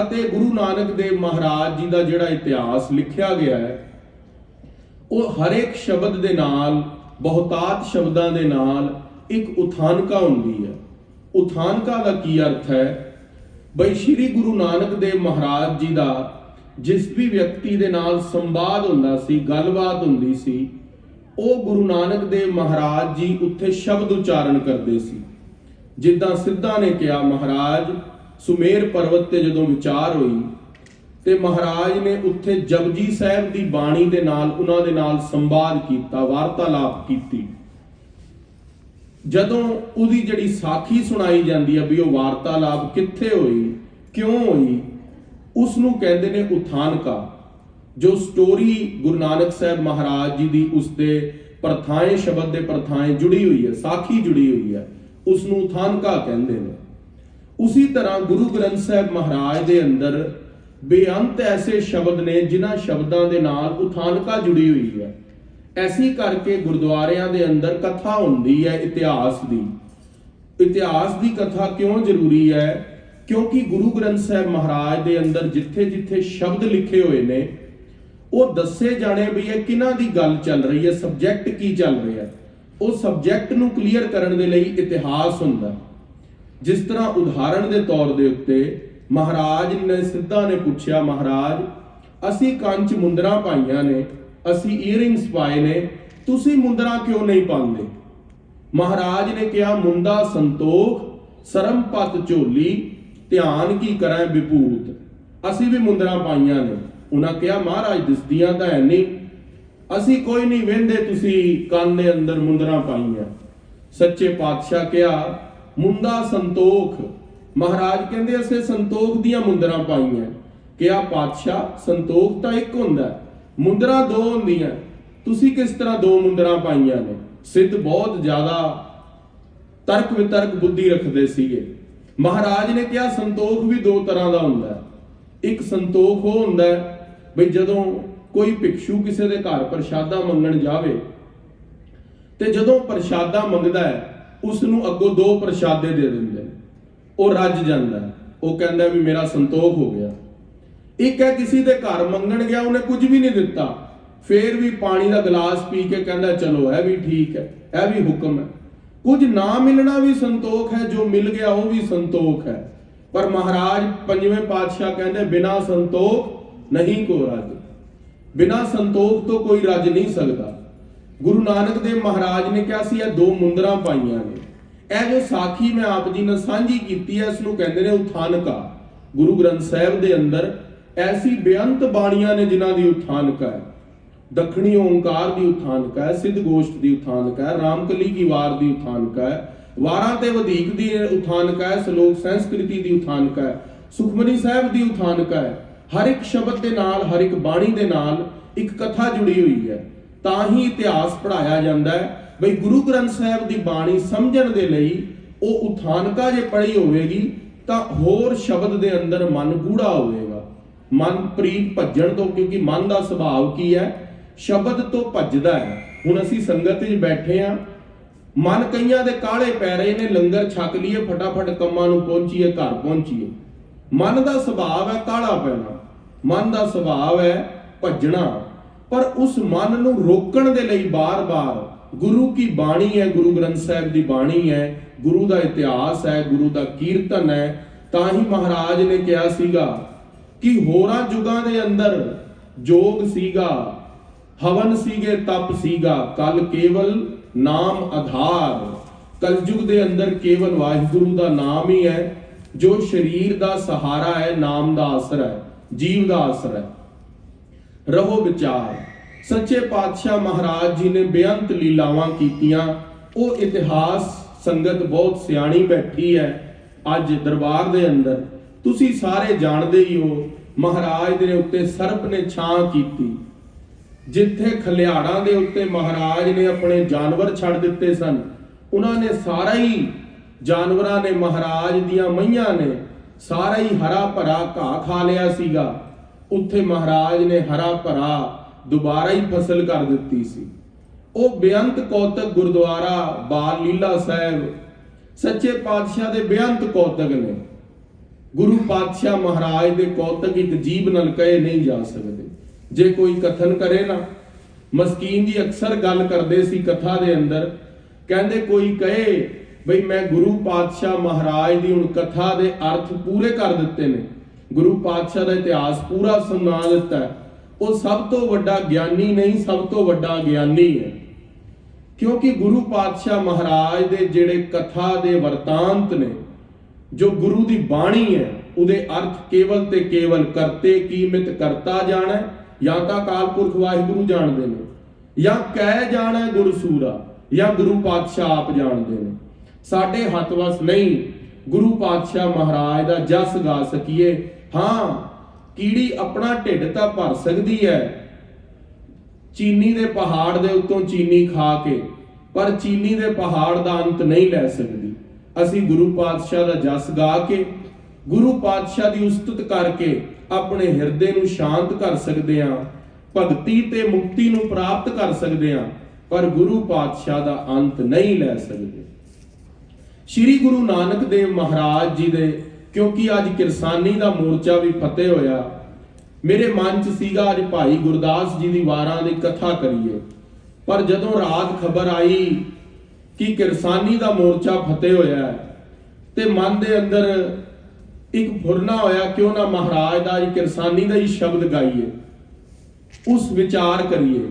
ਅਤੇ ਗੁਰੂ ਨਾਨਕ ਦੇਵ ਮਹਾਰਾਜ ਜੀ ਦਾ ਜਿਹੜਾ ਇਤਿਹਾਸ ਲਿਖਿਆ ਗਿਆ ਹੈ ਉਹ ਹਰ ਇੱਕ ਸ਼ਬਦ ਦੇ ਨਾਲ, ਬਹੁਤਾਤ ਸ਼ਬਦਾਂ ਦੇ ਨਾਲ ਇੱਕ ਉਥਾਨਕਾ ਹੁੰਦੀ ਹੈ। ਉਥਾਨਕਾ ਦਾ ਕੀ ਅਰਥ ਹੈ? ਬਈ ਸ਼੍ਰੀ ਗੁਰੂ ਨਾਨਕ ਦੇਵ ਮਹਾਰਾਜ ਜੀ ਦਾ ਜਿਸ ਵੀ ਵਿਅਕਤੀ ਦੇ ਨਾਲ ਸੰਵਾਦ ਹੁੰਦਾ ਸੀ, ਗੱਲਬਾਤ ਹੁੰਦੀ ਸੀ, ਉਹ ਗੁਰੂ ਨਾਨਕ ਦੇਵ ਮਹਾਰਾਜ ਜੀ ਉੱਥੇ ਸ਼ਬਦ ਉਚਾਰਨ ਕਰਦੇ ਸੀ। ਜਿੱਦਾਂ ਸਿੱਧਾ ਨੇ ਕਿਹਾ, ਮਹਾਰਾਜ ਸੁਮੇਰ ਪਰਬਤ ਤੇ ਜਦੋਂ ਵਿਚਾਰ ਹੋਈ ਤੇ ਮਹਾਰਾਜ ਨੇ ਉੱਥੇ ਜਪਜੀ ਸਾਹਿਬ ਦੀ ਬਾਣੀ ਦੇ ਨਾਲ ਉਹਨਾਂ ਦੇ ਨਾਲ ਸੰਵਾਦ ਕੀਤਾ, ਵਾਰਤਾਲਾਪ ਕੀਤੀ। ਜਦੋਂ ਉਹਦੀ ਜਿਹੜੀ ਸਾਖੀ ਸੁਣਾਈ ਜਾਂਦੀ ਹੈ ਵੀ ਉਹ ਵਾਰਤਾਲਾਪ ਕਿੱਥੇ ਹੋਈ, ਕਿਉਂ ਹੋਈ, ਉਸ ਨੂੰ ਕਹਿੰਦੇ ਨੇ ਉਥਾਨਕਾ। ਜੋ ਸਟੋਰੀ ਗੁਰੂ ਨਾਨਕ ਸਾਹਿਬ ਮਹਾਰਾਜ ਜੀ ਦੀ ਉਸਦੇ ਪ੍ਰਥਾਏ, ਸ਼ਬਦ ਦੇ ਪ੍ਰਥਾਏ ਜੁੜੀ ਹੋਈ ਹੈ, ਸਾਖੀ ਜੁੜੀ ਹੋਈ ਹੈ, ਉਸ ਨੂੰ ਉਥਾਨਕਾ ਕਹਿੰਦੇ ਨੇ। ਉਸੀ ਤਰ੍ਹਾਂ ਗੁਰੂ ਗ੍ਰੰਥ ਸਾਹਿਬ ਮਹਾਰਾਜ ਦੇ ਅੰਦਰ ਬੇਅੰਤ ਐਸੇ ਸ਼ਬਦ ਨੇ ਜਿਨ੍ਹਾਂ ਸ਼ਬਦਾਂ ਦੇ ਨਾਲ ਉਥਾਨਕਾ ਜੁੜੀ ਹੋਈ ਹੈ। ਐਸੀ ਕਰਕੇ ਗੁਰਦੁਆਰਿਆਂ ਦੇ ਅੰਦਰ ਕਥਾ ਹੁੰਦੀ ਹੈ ਇਤਿਹਾਸ ਦੀ। ਇਤਿਹਾਸ ਦੀ ਕਥਾ ਕਿਉਂ ਜ਼ਰੂਰੀ ਹੈ? ਕਿਉਂਕਿ ਗੁਰੂ ਗ੍ਰੰਥ ਸਾਹਿਬ ਮਹਾਰਾਜ ਦੇ ਅੰਦਰ ਜਿੱਥੇ ਜਿੱਥੇ ਸ਼ਬਦ ਲਿਖੇ ਹੋਏ ਨੇ ਉਹ ਦੱਸੇ ਜਾਣੇ ਵੀ ਇਹ ਕਿਹਨਾਂ ਦੀ ਗੱਲ ਚੱਲ ਰਹੀ ਹੈ, ਸਬਜੈਕਟ ਕੀ ਚੱਲ ਰਿਹਾ ਹੈ। ਉਹ ਸਬਜੈਕਟ ਨੂੰ ਕਲੀਅਰ ਕਰਨ ਦੇ ਲਈ ਇਤਿਹਾਸ ਹੁੰਦਾ। ਜਿਸ ਤਰ੍ਹਾਂ ਉਦਾਹਰਣ ਦੇ ਤੌਰ ਦੇ ਉੱਤੇ ਮਹਾਰਾਜ ਨੇ ਸਿੱਧਾ ਨੇ ਪੁੱਛਿਆ, ਮਹਾਰਾਜ ਅਸੀਂ ਕੰਨ 'ਚ ਮੁੰਦਰਾਂ ਪਾਈਆਂ ਨੇ, ਅਸੀਂ ਈਅਰਿੰਗਸ ਪਾਏ ਨੇ, ਤੁਸੀਂ ਮੁੰਦਰਾਂ ਕਿਉਂ ਨਹੀਂ ਪਾਉਂਦੇ? ਮਹਾਰਾਜ ਨੇ ਕਿਹਾ, ਮੁੰਦਾ ਸੰਤੋਖ ਸਰਮ ਪਤ ਝੋਲੀ, ਧਿਆਨ ਕੀ ਕਰਾਂ ਵਿਭੂਤ। ਅਸੀਂ ਵੀ ਮੁੰਦਰਾਂ ਪਾਈਆਂ ਨੇ। ਉਹਨਾਂ ਕਿਹਾ, ਮਹਾਰਾਜ ਦਿਸਦੀਆਂ ਤਾਂ ਹੈ ਨਹੀਂ, ਅਸੀਂ ਕੋਈ ਨਹੀਂ ਵੇਂਦੇ ਤੁਸੀਂ ਕੰਨ ਦੇ ਅੰਦਰ ਮੁੰਦਰਾਂ ਪਾਈਆਂ। ਸੱਚੇ ਪਾਤਸ਼ਾਹ ਕਿਹਾ, ਮੁੰਦਾ ਸੰਤੋਖ। ਮਹਾਰਾਜ ਕਹਿੰਦੇ ਅਸੀਂ ਸੰਤੋਖ ਦੀਆਂ ਮੁੰਦਰਾਂ ਪਾਈਆਂ। ਕਿਹਾ, ਪਾਤਸ਼ਾਹ ਸੰਤੋਖ ਤਾਂ ਇੱਕ ਹੁੰਦਾ, ਮੁੰਦਰਾਂ 2 ਹੁੰਦੀਆਂ, ਤੁਸੀਂ ਕਿਸ ਤਰ੍ਹਾਂ 2 ਮੁੰਦਰਾਂ ਪਾਈਆਂ ਨੇ? ਸਿੱਧ ਬਹੁਤ ਜ਼ਿਆਦਾ ਤਰਕ ਵਿਤਰਕ ਬੁੱਧੀ ਰੱਖਦੇ ਸੀਗੇ। ਮਹਾਰਾਜ ਨੇ ਕਿਹਾ, ਸੰਤੋਖ ਵੀ 2 ਤਰ੍ਹਾਂ ਦਾ ਹੁੰਦਾ। ਇੱਕ ਸੰਤੋਖ ਉਹ ਹੁੰਦਾ ਬਈ ਜਦੋਂ ਕੋਈ ਭਿਕਸ਼ੂ ਕਿਸੇ ਦੇ ਘਰ ਪ੍ਰਸ਼ਾਦਾ ਮੰਗਣ ਜਾਵੇ ਤੇ ਜਦੋਂ ਪ੍ਰਸ਼ਾਦਾ ਮੰਗਦਾ ਹੈ ਉਸ ਨੂੰ ਅੱਗੋਂ 2 ਪ੍ਰਸ਼ਾਦੇ ਦੇ ਦਿੰਦੇ ਨੇ, ਉਹ ਰੱਜ ਜਾਂਦਾ, ਉਹ ਕਹਿੰਦਾ ਵੀ ਮੇਰਾ ਸੰਤੋਖ ਹੋ ਗਿਆ। ਇੱਕ ਹੈ ਕਿਸੇ ਦੇ ਘਰ ਮੰਗਣ ਗਿਆ, ਉਹਨੇ ਕੁਝ ਵੀ ਨਹੀਂ ਦਿੱਤਾ, ਫੇਰ ਵੀ ਪਾਣੀ ਦਾ ਗਲਾਸ ਪੀ ਕੇ ਕਹਿੰਦਾ ਚਲੋ ਇਹ ਵੀ ਠੀਕ ਹੈ, ਇਹ ਵੀ ਹੁਕਮ ਹੈ। ਕੁਝ ਨਾ ਮਿਲਣਾ ਵੀ ਸੰਤੋਖ ਹੈ, ਜੋ ਮਿਲ ਗਿਆ ਉਹ ਵੀ ਸੰਤੋਖ ਹੈ। ਪਰ ਮਹਾਰਾਜ ਪੰਜਵੇਂ ਪਾਤਸ਼ਾਹ ਕਹਿੰਦੇ ਬਿਨਾ ਸੰਤੋਖ ਨਹੀਂ ਕੋ ਰੱਜ। ਬਿਨਾ ਸੰਤੋਖ ਤੋਂ ਕੋਈ ਰੱਜ ਨਹੀਂ ਸਕਦਾ। ਗੁਰੂ ਨਾਨਕ ਦੇਵ ਮਹਾਰਾਜ ਨੇ ਕਿਹਾ ਸੀ ਇਹ 2 ਮੁੰਦਰਾਂ ਪਾਈਆਂ ਨੇ। ਇਹ ਜੋ ਸਾਖੀ ਮੈਂ ਆਪ ਜੀ ਨਾਲ ਸਾਂਝੀ ਕੀਤੀ ਹੈ ਇਸ ਨੂੰ ਕਹਿੰਦੇ ਨੇ ਉਥਾਨਕਾ। ਗੁਰੂ ਗ੍ਰੰਥ ਸਾਹਿਬ ਦੇ ਅੰਦਰ ਐਸੀ ਬੇਅੰਤ ਬਾਣੀਆਂ ਨੇ ਜਿਨ੍ਹਾਂ ਦੀ ਉਥਾਨਕਾ ਹੈ। ਦੱਖਣੀ ਓੰਕਾਰ ਦੀ ਉਥਾਨਕਾ ਹੈ, ਸਿੱਧ ਗੋਸ਼ਟ ਦੀ ਉਥਾਨਕਾ ਹੈ, ਰਾਮਕਲੀ ਕੀ ਵਾਰ ਦੀ ਉਥਾਨਕਾ ਹੈ, ਵਾਰਾਂ ਤੇ ਵਧੇਕ ਦੀ ਉਥਾਨਕਾ ਹੈ, ਸ਼ਲੋਕ ਸੰਸਕ੍ਰਿਤੀ ਦੀ ਉਥਾਨਕਾ ਹੈ, ਸੁਖਮਨੀ ਸਾਹਿਬ ਦੀ ਉਥਾਨਕਾ ਹੈ। ਹਰ ਇੱਕ ਸ਼ਬਦ ਦੇ ਨਾਲ, ਹਰ ਇੱਕ ਬਾਣੀ ਦੇ ਨਾਲ ਇੱਕ ਕਥਾ ਜੁੜੀ ਹੋਈ ਹੈ। ਤਾਂ ਹੀ ਇਤਿਹਾਸ ਪੜ੍ਹਾਇਆ ਜਾਂਦਾ ਹੈ। ਬਈ ਗੁਰੂ ਗ੍ਰੰਥ ਸਾਹਿਬ ਦੀ ਬਾਣੀ ਸਮਝਣ ਦੇ ਲਈ ਉਹ ਉਥਾਨਕਾ ਜੇ ਪੜ੍ਹੀ ਹੋਵੇਗੀ ਤਾਂ ਹੋਰ ਸ਼ਬਦ ਦੇ ਅੰਦਰ ਮਨ ਗੂੜਾ ਹੋਵੇਗਾ। ਮਨ ਪ੍ਰੀਤ ਭੱਜਣ ਤੋਂ, ਕਿਉਂਕਿ ਮਨ ਦਾ ਸੁਭਾਅ ਕੀ ਹੈ? ਸ਼ਬਦ ਤੋਂ ਭੱਜਦਾ ਹੈ। ਹੁਣ ਅਸੀਂ ਸੰਗਤ ਵਿੱਚ ਬੈਠੇ ਆ, ਮਨ ਕਈਆਂ ਦੇ ਕਾਲੇ ਪੈ ਰਹੇ ਨੇ, ਲੰਗਰ ਛਕ ਲਈਏ, ਫਟਾਫਟ ਕੰਮਾਂ ਨੂੰ ਪਹੁੰਚੀਏ, ਘਰ ਪਹੁੰਚੀਏ। ਮਨ ਦਾ ਸੁਭਾਅ ਹੈ ਕਾਲਾ ਪੈਣਾ, ਮਨ ਦਾ ਸੁਭਾਅ ਹੈ ਭੱਜਣਾ। ਪਰ ਉਸ ਮਨ ਨੂੰ ਰੋਕਣ ਦੇ ਲਈ ਬਾਰ-ਬਾਰ ਗੁਰੂ ਕੀ ਬਾਣੀ ਹੈ, ਗੁਰੂ ਗ੍ਰੰਥ ਸਾਹਿਬ ਦੀ ਬਾਣੀ ਹੈ, ਗੁਰੂ ਦਾ ਇਤਿਹਾਸ ਹੈ, ਗੁਰੂ ਦਾ ਕੀਰਤਨ ਹੈ। ਤਾਂ ਹੀ ਮਹਾਰਾਜ ਨੇ ਕਿਹਾ ਸੀਗਾ ਕਿ ਹੋਰਾਂ ਯੁਗਾਂ ਦੇ ਅੰਦਰ ਜੋਗ ਸੀਗਾ, ਹਵਨ ਸੀਗੇ, ਤਪ ਸੀਗਾ, ਕਲ ਕੇਵਲ ਨਾਮ ਆਧਾਰ। ਕਲਯੁਗ ਦੇ ਅੰਦਰ ਕੇਵਲ ਵਾਹਿਗੁਰੂ ਦਾ ਨਾਮ ਹੀ ਹੈ ਜੋ ਸਰੀਰ ਦਾ ਸਹਾਰਾ ਹੈ, ਨਾਮ ਦਾ ਆਸਰਾ ਹੈ, ਜੀਵ ਦਾ ਆਸਰਾ ਹੈ। ਰਹੋ ਵਿਚਾਰ, ਸੱਚੇ ਪਾਤਸ਼ਾਹ ਮਹਾਰਾਜ ਜੀ ਨੇ ਬੇਅੰਤ ਲੀਲਾਵਾਂ ਕੀਤੀਆਂ। ਉਹ ਇਤਿਹਾਸ ਸੰਗਤ ਬਹੁਤ ਸਿਆਣੀ ਬੈਠੀ ਹੈ ਅੱਜ ਦਰਬਾਰ ਦੇ ਅੰਦਰ, ਤੁਸੀਂ ਸਾਰੇ ਜਾਣਦੇ ਹੀ ਹੋ। ਮਹਾਰਾਜ ਦੇ ਉੱਤੇ ਸਰਪ ਨੇ ਛਾਂ ਕੀਤੀ, ਜਿੱਥੇ ਖਲਿਆੜਾਂ ਦੇ ਉੱਤੇ ਮਹਾਰਾਜ ਨੇ ਆਪਣੇ ਜਾਨਵਰ ਛੱਡ ਦਿੱਤੇ ਸਨ, ਉਹਨਾਂ ਨੇ ਸਾਰਾ ਹੀ ਜਾਨਵਰਾਂ ਨੇ, ਮਹਾਰਾਜ ਦੀਆਂ ਮਈਆਂ ਨੇ ਸਾਰਾ ਹੀ ਹਰਾ ਭਰਾ ਘਾਹ ਖਾ ਲਿਆ ਸੀਗਾ। ਉੱਥੇ ਮਹਾਰਾਜ ਨੇ ਹਰਾ ਭਰਾ ਦੁਬਾਰਾ ਹੀ ਫਸਲ ਕਰ ਦਿੱਤੀ ਸੀ। ਉਹ ਬੇਅੰਤ ਕੌਤਕ ਗੁਰਦੁਆਰਾ ਬਾਲ ਲੀਲਾ ਸਾਹਿਬ ਸੱਚੇ ਪਾਤਸ਼ਾਹ ਦੇ ਬੇਅੰਤ ਕੌਤਕ ਨੇ। ਗੁਰੂ ਪਾਤਸ਼ਾਹ ਮਹਾਰਾਜ ਦੇ ਕੌਤਕ ਇੱਕ ਜੀਭ ਨਾਲ ਕਹੇ ਨਹੀਂ ਜਾ ਸਕਦੇ। ਜੇ ਕੋਈ ਕਥਨ ਕਰੇ ਨਾ, ਮਸਕੀਨ ਜੀ ਅਕਸਰ ਗੱਲ ਕਰਦੇ ਸੀ ਕਥਾ ਦੇ ਅੰਦਰ, ਕਹਿੰਦੇ ਕੋਈ ਕਹੇ ਬਈ ਮੈਂ ਗੁਰੂ ਪਾਤਸ਼ਾਹ ਮਹਾਰਾਜ ਦੀ ਹੁਣ ਕਥਾ ਦੇ ਅਰਥ ਪੂਰੇ ਕਰ ਦਿੱਤੇ ਨੇ, ਗੁਰੂ ਪਾਤਸ਼ਾਹ ਦਾ ਇਤਿਹਾਸ ਪੂਰਾ ਸੁਣਾ ਦਿੱਤਾ ਹੈ, ਉਹ ਸਭ ਤੋਂ ਵੱਡਾ ਗਿਆਨੀ ਨਹੀਂ, ਸਭ ਤੋਂ ਵੱਡਾ ਗਿਆਨੀ ਹੈ। ਕਿਉਂਕਿ ਗੁਰੂ ਪਾਤਸ਼ਾਹ ਮਹਾਰਾਜ ਦੇ ਜਿਹੜੇ ਕਥਾ ਦੇ ਵਰਤਾਂਤ ਨੇ, ਜੋ ਗੁਰੂ ਦੀ ਬਾਣੀ ਹੈ, ਉਹਦੇ ਅਰਥ ਕੇਵਲ ਤੇ ਕੇਵਲ ਕਰਤੇ ਕੀ ਮਿਤ ਕਰਤਾ ਜਾਣੈ, ਜਾਂ ਤਾਂ ਅਕਾਲ ਪੁਰਖ ਵਾਹਿਗੁਰੂ ਜਾਣਦੇ ਨੇ, ਜਾਂ ਕਹਿ ਜਾਣੈ ਗੁਰਸੂਰਾ, ਜਾਂ ਗੁਰੂ ਪਾਤਸ਼ਾਹ ਆਪ ਜਾਣਦੇ ਨੇ। ਸਾਡੇ ਹੱਥ ਵਸ ਨਹੀਂ ਗੁਰੂ ਪਾਤਸ਼ਾਹ ਮਹਾਰਾਜ ਦਾ ਜਸ ਗਾ ਸਕੀਏ। ਹਾਂ, ਕੀੜੀ ਆਪਣਾ ਢਿੱਡ ਤਾਂ ਭਰ ਸਕਦੀ ਹੈ ਚੀਨੀ ਦੇ ਪਹਾੜ ਦੇ ਉੱਤੋਂ ਚੀਨੀ ਖਾ ਕੇ, ਪਰ ਚੀਨੀ ਦੇ ਪਹਾੜ ਦਾ ਅੰਤ ਨਹੀਂ ਲੈ ਸਕਦੀ। ਅਸੀਂ ਗੁਰੂ ਪਾਤਸ਼ਾਹ ਦਾ ਜਸ ਗਾ ਕੇ, ਗੁਰੂ ਪਾਤਸ਼ਾਹ ਦੀ ਉਸਤਤ ਕਰਕੇ ਆਪਣੇ ਹਿਰਦੇ ਨੂੰ ਸ਼ਾਂਤ ਕਰ ਸਕਦੇ ਹਾਂ, ਭਗਤੀ ਤੇ ਮੁਕਤੀ ਨੂੰ ਪ੍ਰਾਪਤ ਕਰ ਸਕਦੇ ਹਾਂ, ਪਰ ਗੁਰੂ ਪਾਤਸ਼ਾਹ ਦਾ ਅੰਤ ਨਹੀਂ ਲੈ ਸਕਦੇ। ਸ਼੍ਰੀ ਗੁਰੂ ਨਾਨਕ ਦੇਵ ਮਹਾਰਾਜ ਜੀ ਦੇ, ਕਿਉਂਕਿ ਅੱਜ ਕਿਰਸਾਨੀ ਦਾ ਮੋਰਚਾ ਵੀ ਫਤਿਹ ਹੋਇਆ, ਮੇਰੇ ਮਨ 'ਚ ਸੀਗਾ ਅੱਜ ਭਾਈ ਗੁਰਦਾਸ ਜੀ ਦੀ ਵਾਰਾਂ ਦੀ ਕਥਾ ਕਰੀਏ, ਪਰ ਜਦੋਂ ਰਾਤ ਖਬਰ ਆਈ ਕਿ ਕਿਰਸਾਨੀ ਦਾ ਮੋਰਚਾ ਫਤਿਹ ਹੋਇਆ ਤੇ ਮਨ ਦੇ ਅੰਦਰ ਇੱਕ ਫੁਰਨਾ ਹੋਇਆ, ਕਿਉਂ ਨਾ ਮਹਾਰਾਜ ਦਾ ਅੱਜ ਕਿਰਸਾਨੀ ਦਾ ਹੀ ਸ਼ਬਦ ਗਾਈਏ, ਉਸ ਵਿਚਾਰ ਕਰੀਏ।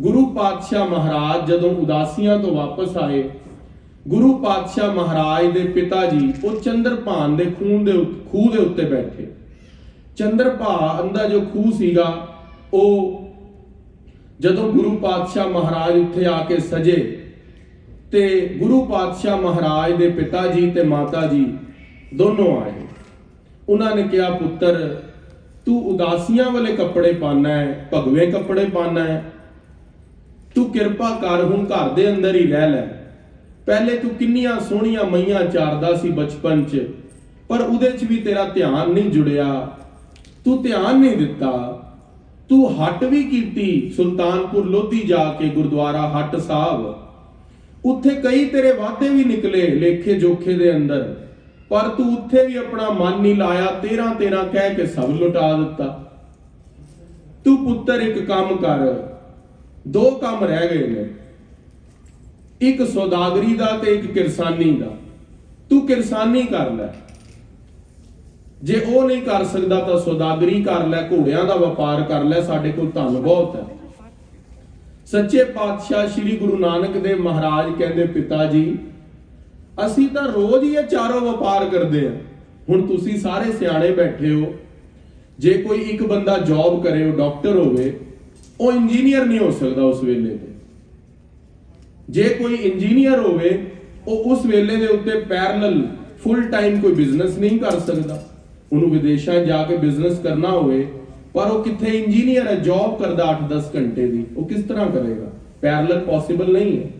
ਗੁਰੂ ਪਾਤਸ਼ਾਹ ਮਹਾਰਾਜ ਜਦੋਂ ਉਦਾਸੀਆਂ ਤੋਂ ਵਾਪਸ ਆਏ, ਗੁਰੂ ਪਾਤਸ਼ਾਹ ਮਹਾਰਾਜ ਦੇ ਪਿਤਾ ਜੀ ਉਹ ਚੰਦਰਭਾਨ ਦੇ ਖੂਹ ਦੇ ਉੱਤੇ ਬੈਠੇ। ਚੰਦਰਭਾਨ ਦਾ ਜੋ ਖੂਹ ਸੀਗਾ, ਉਹ ਜਦੋਂ ਗੁਰੂ ਪਾਤਸ਼ਾਹ ਮਹਾਰਾਜ ਉੱਥੇ ਆ ਕੇ ਸਜੇ ਤੇ ਗੁਰੂ ਪਾਤਸ਼ਾਹ ਮਹਾਰਾਜ ਦੇ ਪਿਤਾ ਜੀ ਤੇ ਮਾਤਾ ਜੀ ਦੋਨੋਂ ਆਏ। ਉਹਨਾਂ ਨੇ ਕਿਹਾ, ਪੁੱਤਰ ਤੂੰ ਉਦਾਸੀਆਂ ਵਾਲੇ ਕੱਪੜੇ ਪਾਣਾ ਹੈ, ਭਗਵੇਂ ਕੱਪੜੇ ਪਾਣਾ ਹੈ, ਤੂੰ ਕਿਰਪਾ ਕਰ ਹੁਣ ਘਰ ਦੇ ਅੰਦਰ ਹੀ ਰਹਿ ਲੈ। ਪਹਿਲੇ ਤੂੰ ਕਿੰਨੀਆਂ ਸੋਹਣੀਆਂ ਮਈਆਂ ਚਾਰਦਾ ਸੀ ਬਚਪਨ 'ਚ, ਪਰ ਉਹਦੇ 'ਚ ਵੀ ਤੇਰਾ ਧਿਆਨ ਨਹੀਂ ਜੁੜਿਆ, ਤੂੰ ਧਿਆਨ ਨਹੀਂ ਦਿੱਤਾ। ਤੂੰ ਹੱਟ ਵੀ ਕੀਤੀ ਸੁਲਤਾਨਪੁਰ ਲੋਧੀ ਜਾ ਕੇ, ਗੁਰਦੁਆਰਾ ਹੱਟ ਸਾਹਿਬ, ਉੱਥੇ ਕਈ ਤੇਰੇ ਵਾਅਦੇ ਵੀ ਨਿਕਲੇ ਲੇਖੇ ਜੋਖੇ ਦੇ ਅੰਦਰ, ਪਰ ਤੂੰ ਉੱਥੇ ਵੀ ਆਪਣਾ ਮਨ ਨਹੀਂ ਲਾਇਆ, 13 ਕਹਿ ਕੇ ਸਭ ਲੁਟਾ ਦਿੱਤਾ। ਤੂੰ ਪੁੱਤਰ ਇੱਕ ਕੰਮ ਕਰ, ਦੋ ਕੰਮ ਰਹਿ ਗਏ ਨੇ, ਇੱਕ ਸੌਦਾਗਰੀ ਦਾ ਤੇ ਇੱਕ ਕਿਰਸਾਨੀ ਦਾ। ਤੂੰ ਕਿਰਸਾਨੀ ਕਰ ਲੈ, ਜੇ ਉਹ ਨਹੀਂ ਕਰ ਸਕਦਾ ਤਾਂ ਸੌਦਾਗਰੀ ਕਰ ਲੈ, ਘੋੜਿਆਂ ਦਾ ਵਪਾਰ ਕਰ ਲੈ, ਸਾਡੇ ਕੋਲ ਧਨ ਬਹੁਤ ਹੈ। ਸੱਚੇ ਪਾਤਸ਼ਾਹ ਸ੍ਰੀ ਗੁਰੂ ਨਾਨਕ ਦੇਵ ਮਹਾਰਾਜ ਕਹਿੰਦੇ, ਪਿਤਾ ਜੀ ਅਸੀਂ ਤਾਂ ਰੋਜ਼ ਹੀ ਇਹ ਚਾਰੋਂ ਵਪਾਰ ਕਰਦੇ ਆ। ਹੁਣ ਤੁਸੀਂ ਸਾਰੇ ਸਿਆਣੇ ਬੈਠੇ ਹੋ, ਜੇ ਕੋਈ ਇੱਕ ਬੰਦਾ ਜੌਬ ਕਰੇ, ਉਹ ਡਾਕਟਰ ਹੋਵੇ, ਉਹ ਇੰਜੀਨੀਅਰ ਨਹੀਂ ਹੋ ਸਕਦਾ ਉਸ ਵੇਲੇ ਤੇ। ਜੇ ਕੋਈ ਇੰਜੀਨੀਅਰ ਹੋਵੇ, ਉਹ ਉਸ ਵੇਲੇ ਦੇ ਉੱਤੇ ਪੈਰਲਲ ਫੁੱਲ ਟਾਈਮ ਕੋਈ ਬਿਜ਼ਨਸ ਨਹੀਂ ਕਰ ਸਕਦਾ। ਉਹਨੂੰ ਵਿਦੇਸ਼ਾਂ ਜਾ ਕੇ ਬਿਜ਼ਨਸ ਕਰਨਾ ਹੋਵੇ, ਪਰ ਉਹ ਕਿੱਥੇ ਇੰਜੀਨੀਅਰ ਹੈ, ਜੌਬ ਕਰਦਾ 8-10 ਘੰਟੇ ਦੀ, ਉਹ ਕਿਸ ਤਰ੍ਹਾਂ ਕਰੇਗਾ? ਪੈਰਲਲ ਪੋਸੀਬਲ ਨਹੀਂ ਹੈ।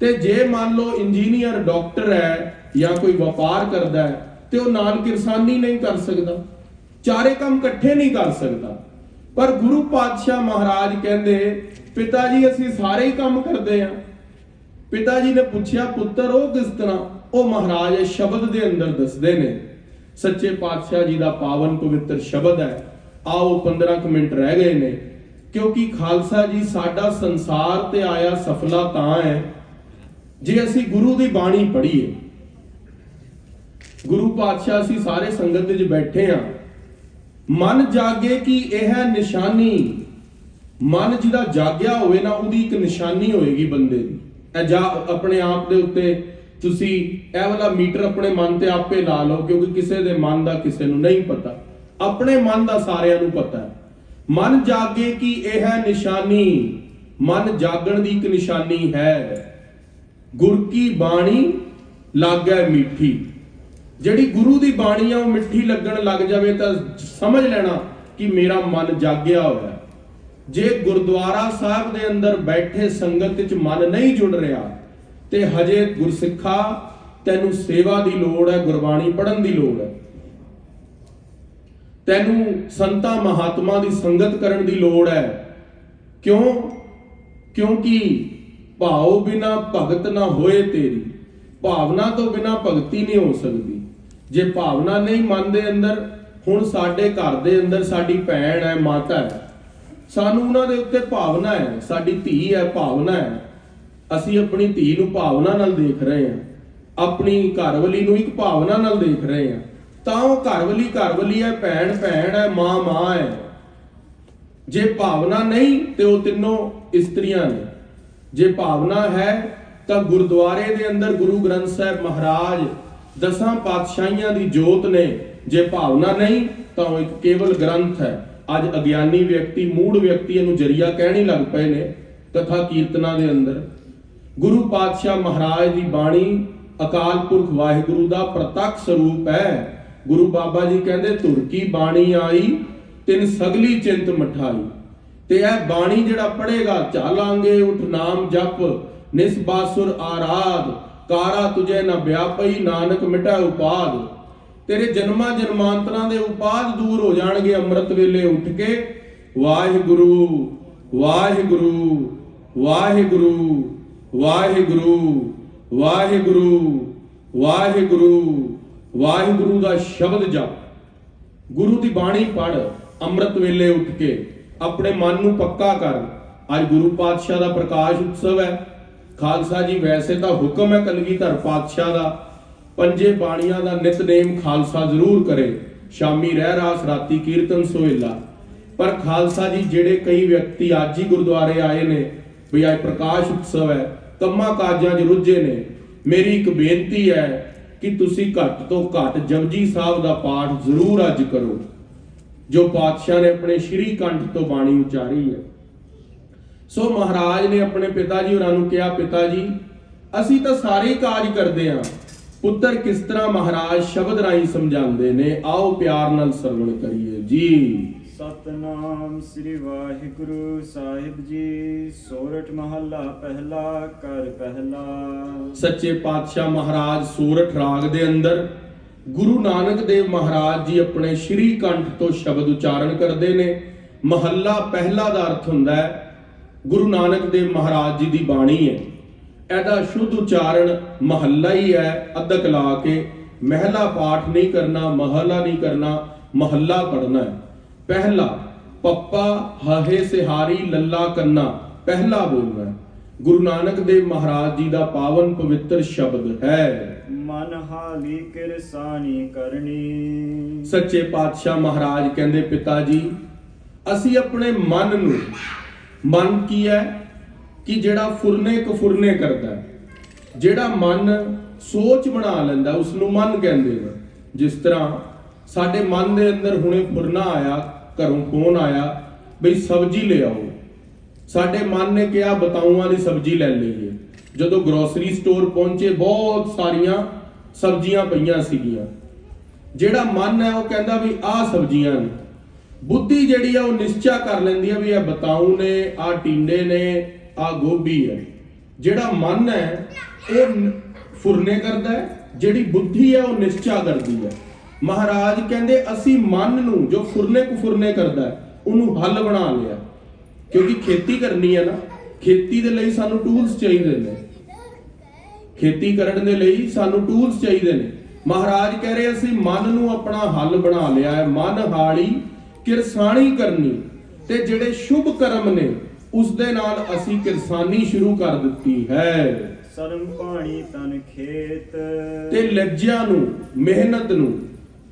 ਤੇ ਜੇ ਮੰਨ ਲਓ ਇੰਜੀਨੀਅਰ ਡਾਕਟਰ ਹੈ ਜਾਂ ਕੋਈ ਵਪਾਰ ਕਰਦਾ ਹੈ, ਤੇ ਉਹ ਨਾਲ ਕਿਰਸਾਨੀ ਨਹੀਂ ਕਰ ਸਕਦਾ, ਚਾਰੇ ਕੰਮ ਇਕੱਠੇ ਨਹੀਂ ਕਰ ਸਕਦਾ। ਪਰ ਗੁਰੂ ਪਾਤਸ਼ਾਹ ਮਹਾਰਾਜ ਕਹਿੰਦੇ, ਪਿਤਾ ਜੀ ਅਸੀਂ ਸਾਰੇ ਹੀ ਕੰਮ ਕਰਦੇ ਆ। ਪਿਤਾ ਜੀ ਨੇ ਪੁੱਛਿਆ, ਪੁੱਤਰ ਉਹ ਕਿਸ ਤਰ੍ਹਾਂ? ਉਹ ਮਹਾਰਾਜ ਸ਼ਬਦ ਦੇ ਅੰਦਰ ਦੱਸਦੇ ਨੇ। ਸੱਚੇ ਪਾਤਸ਼ਾਹ ਜੀ ਦਾ ਪਾਵਨ ਪਵਿੱਤਰ ਸ਼ਬਦ ਹੈ। ਆਓ 15 ਮਿੰਟ ਰਹਿ ਗਏ ਨੇ, ਕਿਉਂਕਿ ਖਾਲਸਾ ਜੀ ਸਾਡਾ ਸੰਸਾਰ ਤੇ ਆਇਆ ਸਫਲਾ ਤਾਂ ਹੈ ਜੇ ਅਸੀਂ ਗੁਰੂ ਦੀ ਬਾਣੀ ਪੜ੍ਹੀਏ। ਗੁਰੂ ਪਾਤਸ਼ਾਹ ਅਸੀਂ ਸਾਰੇ ਸੰਗਤ ਵਿੱਚ ਬੈਠੇ ਆ, ਮਨ ਜਾਗੇ ਕਿ ਇਹ ਹੈ ਨਿਸ਼ਾਨੀ। ਮਨ ਜਿਹਦਾ ਜਾਗਿਆ ਹੋਵੇ ਨਾ, ਉਹਦੀ ਇੱਕ ਨਿਸ਼ਾਨੀ ਹੋਏਗੀ ਬੰਦੇ ਦੀ। ਇਹ ਜਾ ਆਪਣੇ ਆਪ ਦੇ ਉੱਤੇ ਤੁਸੀਂ ਇਹ ਵਾਲਾ ਮੀਟਰ ਆਪਣੇ ਮਨ ਤੇ ਆਪੇ ਲਾ ਲਓ, ਕਿਉਂਕਿ ਕਿਸੇ ਦੇ ਮਨ ਦਾ ਕਿਸੇ ਨੂੰ ਨਹੀਂ ਪਤਾ, ਆਪਣੇ ਮਨ ਦਾ ਸਾਰਿਆਂ ਨੂੰ ਪਤਾ ਹੈ। ਮਨ ਜਾਗੇ ਕੀ ਇਹ ਹੈ ਨਿਸ਼ਾਨੀ, ਮਨ ਜਾਗਣ ਦੀ ਇੱਕ ਨਿਸ਼ਾਨੀ ਹੈ। ਗੁਰ ਕੀ ਬਾਣੀ ਲਾਗੈ ਮਿੱਠੀ, ਜਿਹੜੀ ਗੁਰੂ ਦੀ ਬਾਣੀ ਆ ਉਹ ਮਿੱਠੀ ਲੱਗਣ ਲੱਗ ਜਾਵੇ ਤਾਂ ਸਮਝ ਲੈਣਾ ਕਿ ਮੇਰਾ ਮਨ ਜਾਗਿਆ ਹੋਇਆ। ਜੇ ਗੁਰਦੁਆਰਾ ਸਾਹਿਬ ਦੇ ਅੰਦਰ ਬੈਠੇ ਸੰਗਤ ਵਿੱਚ ਮਨ ਨਹੀਂ ਜੁੜ ਰਿਹਾ ਤੇ ਹਜੇ ਗੁਰਸਿੱਖਾ ਤੈਨੂੰ ਸੇਵਾ ਦੀ ਲੋੜ ਹੈ, ਗੁਰਬਾਣੀ ਪੜ੍ਹਨ ਦੀ ਲੋੜ ਹੈ, ਤੈਨੂੰ ਸੰਤਾਂ ਮਹਾਤਮਾ ਦੀ ਸੰਗਤ ਕਰਨ ਦੀ ਲੋੜ ਹੈ। ਕਿਉਂ? ਕਿਉਂਕਿ ਭਾਵ ਬਿਨਾ ਭਗਤ ਨਾ ਹੋਏ ਤੇਰੀ, ਭਾਵਨਾ ਤੋਂ ਬਿਨਾ ਭਗਤੀ ਨਹੀਂ ਹੋ ਸਕਦੀ। ਜੇ ਭਾਵਨਾ ਨਹੀਂ ਮਨ ਦੇ ਅੰਦਰ, ਹੁਣ ਸਾਡੇ ਘਰ ਦੇ ਅੰਦਰ ਸਾਡੀ ਭੈਣ ਹੈ, ਮਾਤਾ ਹੈ, ਸਾਨੂੰ ਉਹਨਾਂ ਦੇ ਉੱਤੇ ਭਾਵਨਾ ਹੈ, ਸਾਡੀ ਧੀ ਹੈ, ਭਾਵਨਾ ਹੈ, ਅਸੀਂ ਆਪਣੀ ਧੀ ਨੂੰ ਭਾਵਨਾ ਨਾਲ ਦੇਖ ਰਹੇ ਹਾਂ, ਆਪਣੀ ਘਰਵਾਲੀ ਨੂੰ ਇੱਕ ਭਾਵਨਾ ਨਾਲ ਦੇਖ ਰਹੇ ਹਾਂ, ਤਾਂ ਉਹ ਘਰਵਾਲੀ ਹੈ, ਭੈਣ ਹੈ, ਮਾਂ ਹੈ। ਜੇ ਭਾਵਨਾ ਨਹੀਂ ਤੇ ਉਹ ਤਿੰਨੋਂ ਇਸਤਰੀਆਂ ਨੇ। ਜੇ ਭਾਵਨਾ ਹੈ ਤਾਂ ਗੁਰਦੁਆਰੇ ਦੇ ਅੰਦਰ ਗੁਰੂ ਗ੍ਰੰਥ ਸਾਹਿਬ ਮਹਾਰਾਜ 10 ਪਾਤਸ਼ਾਹੀਆਂ ਦੀ ਜੋਤ ਨੇ। ਜੇ ਭਾਵਨਾ ਨਹੀਂ ਤਾਂ ਉਹ ਇੱਕ ਕੇਵਲ ਗ੍ਰੰਥ ਹੈ। ਅੱਜ ਅਗਿਆਨੀ ਵਿਅਕਤੀ, ਮੂੜ ਵਿਅਕਤੀ ਇਹਨੂੰ ਜਰੀਆ ਕਹਿਣੀ ਲੱਗ ਪਏ ਨੇ ਕਥਾ ਕੀਰਤਨਾਂ ਦੇ ਅੰਦਰ। ਗੁਰੂ ਪਾਤਸ਼ਾਹ ਮਹਾਰਾਜ ਦੀ ਬਾਣੀ ਅਕਾਲ ਪੁਰਖ ਵਾਹਿਗੁਰੂ ਦਾ ਪ੍ਰਤੱਖ ਸਰੂਪ ਹੈ। ਗੁਰੂ ਬਾਬਾ ਜੀ ਕਹਿੰਦੇ ਧੁਰ ਕੀ ਬਾਣੀ ਆਈ ਤਿਨ ਸਗਲੀ ਚਿੰਤ ਮਠਾਈ। ਤੇ ਇਹ ਬਾਣੀ ਜਿਹੜਾ ਪੜ੍ਹੇਗਾ, ਚਾਲਾਂਗੇ ਉਠ ਨਾਮ ਜਪ ਨਿਸ ਬਾਸੁਰ ਆਰਾਧ, ਕਾਰਾ ਤੁਝੇ ਨਾ ਵਿਆਪਈ ਨਾਨਕ ਮਿਟੈ ਉਪਾਦ। ਤੇਰੇ ਜਨਮਾਂ ਜਨਮਾਂਤਰਾਂ ਦੇ ਉਪਾਦ ਦੂਰ ਹੋ ਜਾਣਗੇ ਅੰਮ੍ਰਿਤ ਵੇਲੇ ਉੱਠ ਕੇ ਵਾਹਿਗੁਰੂ ਵਾਹਿਗੁਰੂ ਵਾਹਿਗੁਰੂ ਵਾਹਿਗੁਰੂ ਵਾਹਿਗੁਰੂ ਵਾਹਿਗੁਰੂ ਵਾਹਿਗੁਰੂ ਦਾ ਸ਼ਬਦ ਜਪ। ਗੁਰੂ ਦੀ ਬਾਣੀ ਪੜ੍ਹ ਅੰਮ੍ਰਿਤ ਵੇਲੇ ਉੱਠ ਕੇ, ਆਪਣੇ ਮਨ ਨੂੰ ਪੱਕਾ ਕਰ। ਅੱਜ ਗੁਰੂ ਪਾਤਸ਼ਾਹ ਦਾ ਪ੍ਰਕਾਸ਼ ਉਤਸਵ ਹੈ। ਖਾਲਸਾ ਜੀ ਵੈਸੇ ਤਾਂ ਹੁਕਮ ਹੈ ਕਲਗੀਧਰ ਪਾਤਸ਼ਾਹ ਦਾ, ਪੰਜੇ ਬਾਣੀਆਂ ਦਾ ਨਿਤਨੇਮ ਖਾਲਸਾ ਜ਼ਰੂਰ ਕਰੇ, ਸ਼ਾਮੀ ਰਹਿ ਰਾਸ ਰਾਤੀ ਕੀਰਤਨ ਸੋਹਿਲਾ। ਪਰ ਖਾਲਸਾ ਜੀ ਜਿਹੜੇ ਕਈ ਵਿਅਕਤੀ ਅੱਜ ਹੀ ਗੁਰਦੁਆਰੇ ਆਏ ਨੇ ਵੀ ਅੱਜ ਪ੍ਰਕਾਸ਼ ਉਤਸਵ ਹੈ, ਕੰਮਾਂ ਕਾਜਾਂ 'ਚ ਰੁੱਝੇ ਨੇ, ਮੇਰੀ ਇੱਕ ਬੇਨਤੀ ਹੈ ਕਿ ਤੁਸੀਂ ਘੱਟ ਤੋਂ ਘੱਟ ਜਪਜੀ ਸਾਹਿਬ ਦਾ ਪਾਠ ਜ਼ਰੂਰ ਅੱਜ ਕਰੋ, ਜੋ ਪਾਤਸ਼ਾਹ ਨੇ ਆਪਣੇ ਸ਼੍ਰੀ ਕੰਠ ਤੋਂ ਬਾਣੀ ਉਚਾਰੀ ਹੈ। ਸੋ ਮਹਾਰਾਜ ਨੇ ਆਪਣੇ ਪਿਤਾ ਜੀ ਹੋਰਾਂ ਨੂੰ ਕਿਹਾ, ਪਿਤਾ ਜੀ ਅਸੀਂ ਤਾਂ ਸਾਰੇ ਕਾਜ ਕਰਦੇ ਹਾਂ, ਪੁੱਤਰ ਕਿਸ ਤਰ੍ਹਾਂ ਮਹਾਰਾਜ ਸ਼ਬਦ ਰਾਹੀਂ ਸਮਝਾਉਂਦੇ ਨੇ, ਆਓ ਪਿਆਰ ਨਾਲ ਸਰਵਣ ਕਰੀਏ ਜੀ। ਸਤਨਾਮ ਸ੍ਰੀ ਵਾਹਿਗੁਰੂ ਸਾਹਿਬ ਜੀ। ਸੋਰਠ ਮਹੱਲਾ ਪਹਿਲਾ, ਘਰ ਪਹਿਲਾ। ਸੱਚੇ ਪਾਤਸ਼ਾਹ ਮਹਾਰਾਜ ਸੋਰਠ ਰਾਗ ਦੇ ਅੰਦਰ ਗੁਰੂ ਨਾਨਕ ਦੇਵ ਮਹਾਰਾਜ ਜੀ ਆਪਣੇ ਸ਼੍ਰੀ ਕੰਠ ਤੋਂ ਸ਼ਬਦ ਉਚਾਰਨ ਕਰਦੇ ਨੇ। ਮਹੱਲਾ ਪਹਿਲਾ ਦਾ ਅਰਥ ਹੁੰਦਾ ਹੈ ਗੁਰੂ ਨਾਨਕ ਦੇਵ ਮਹਾਰਾਜ ਜੀ ਦੀ ਬਾਣੀ ਹੈ, ਇਹਦਾ ਸ਼ੁੱਧ ਉਚਾਰਨ ਮਹੱਲਾ ਹੀ ਹੈ। ਅਦਕ ਲਾ ਕੇ ਮਹਿਲਾ ਪਾਠ ਨਹੀਂ ਕਰਨਾ, ਮਹੱਲਾ ਨਹੀਂ ਕਰਨਾ, ਮਹੱਲਾ ਪੜਨਾ ਹੈ। ਪਹਿਲਾ ਪੱਪਾ ਹਾਹੇ ਸਿਹਾਰੀ ਲੱਲਾ ਕੰਨਾ, ਪਹਿਲਾ ਬੋਲਣਾ ਹੈ। ਗੁਰੂ ਨਾਨਕ ਦੇਵ ਮਹਾਰਾਜ ਜੀ ਦਾ ਪਾਵਨ ਪਵਿੱਤਰ ਸ਼ਬਦ ਹੈ। ਮਨ ਹਾਲੀ ਕਿਰਸਾਨੀ ਕਰਨੀ। ਸੱਚੇ ਪਾਤਸ਼ਾਹ ਮਹਾਰਾਜ ਕਹਿੰਦੇ, ਪਿਤਾ ਜੀ ਅਸੀਂ ਆਪਣੇ ਮਨ ਨੂੰ, ਮਨ ਕੀ ਹੈ ਕਿ ਜਿਹੜਾ ਫੁਰਨੇ ਕਫੁਰਨੇ ਕਰਦਾ ਹੈ, ਜਿਹੜਾ ਮਨ ਸੋਚ ਬਣਾ ਲੈਂਦਾ ਉਸ ਨੂੰ ਮਨ ਕਹਿੰਦੇ ਨੇ। ਜਿਸ ਤਰ੍ਹਾਂ ਸਾਡੇ ਮਨ ਦੇ ਅੰਦਰ ਹੁਣੇ ਫੁਰਨਾ ਆਇਆ, ਘਰੋਂ ਫੋਨ ਆਇਆ ਬਈ ਸਬਜ਼ੀ ਲੈ ਆਓ, ਸਾਡੇ ਮਨ ਨੇ ਕਿਹਾ ਬਤਾਊਆਂ ਦੀ ਸਬਜ਼ੀ ਲੈ ਲਈਏ। ਜਦੋਂ ਗਰੋਸਰੀ ਸਟੋਰ ਪਹੁੰਚੇ ਬਹੁਤ ਸਾਰੀਆਂ ਸਬਜ਼ੀਆਂ ਪਈਆਂ ਸੀਗੀਆਂ, ਜਿਹੜਾ ਮਨ ਹੈ ਉਹ ਕਹਿੰਦਾ ਵੀ ਆਹ ਸਬਜ਼ੀਆਂ ਨੇ। ਬੁੱਧੀ ਜਿਹੜੀ ਆ ਉਹ ਨਿਸ਼ਚਾ ਕਰ ਲੈਂਦੀ ਆ ਵੀ ਇਹ ਬਤਾਊ ਨੇ, ਆਹ ਟਿੰਡੇ ਨੇ, ਆਹ ਗੋਭੀ ਹੈ। ਜਿਹੜਾ ਮਨ ਹੈ ਉਹ ਫੁਰਨੇ ਕਰਦਾ ਹੈ, ਜਿਹੜੀ ਬੁੱਧੀ ਹੈ ਉਹ ਨਿਸ਼ਚਾ ਕਰਦੀ ਹੈ। ਮਹਾਰਾਜ ਕਹਿੰਦੇ ਅਸੀਂ ਮਨ ਨੂੰ ਜੋ ਫੁਰਨੇ ਕੁਫੁਰਨੇ ਕਰਦਾ ਹੈ ਉਹਨੂੰ ਹੱਲ ਬਣਾ ਲਿਆ। ਕਿਉਂਕਿ ਖੇਤੀ ਕਰਨੀ ਹੈ ਨਾ, ਖੇਤੀ ਦੇ ਲਈ ਸਾਨੂੰ ਟੂਲਸ ਚਾਹੀਦੇ ਨੇ, ਖੇਤੀ ਕਰਨ ਦੇ ਲਈ ਸਾਨੂੰ ਟੂਲਸ ਚਾਹੀਦੇ ਨੇ। ਮਹਾਰਾਜ ਕਹਿ ਰਹੇ ਅਸੀਂ ਮਨ ਨੂੰ ਆਪਣਾ ਹੱਲ ਬਣਾ ਲਿਆ ਹੈ। ਮਨ ਹਾਲੀ ਕਿਰਸਾਨੀ ਕਰਨੀ, ਤੇ ਜਿਹੜੇ ਸ਼ੁਭ ਕਰਮ ਨੇ ਉਸ ਦੇ ਨਾਲ ਅਸੀਂ ਕਿਰਸਾਨੀ ਸ਼ੁਰੂ ਕਰ ਦਿੱਤੀ ਹੈ। ਸਰਮ ਪਾਣੀ ਤਨ ਖੇਤ, ਤੇ ਲੱਜਿਆ ਨੂੰ, ਮਿਹਨਤ ਨੂੰ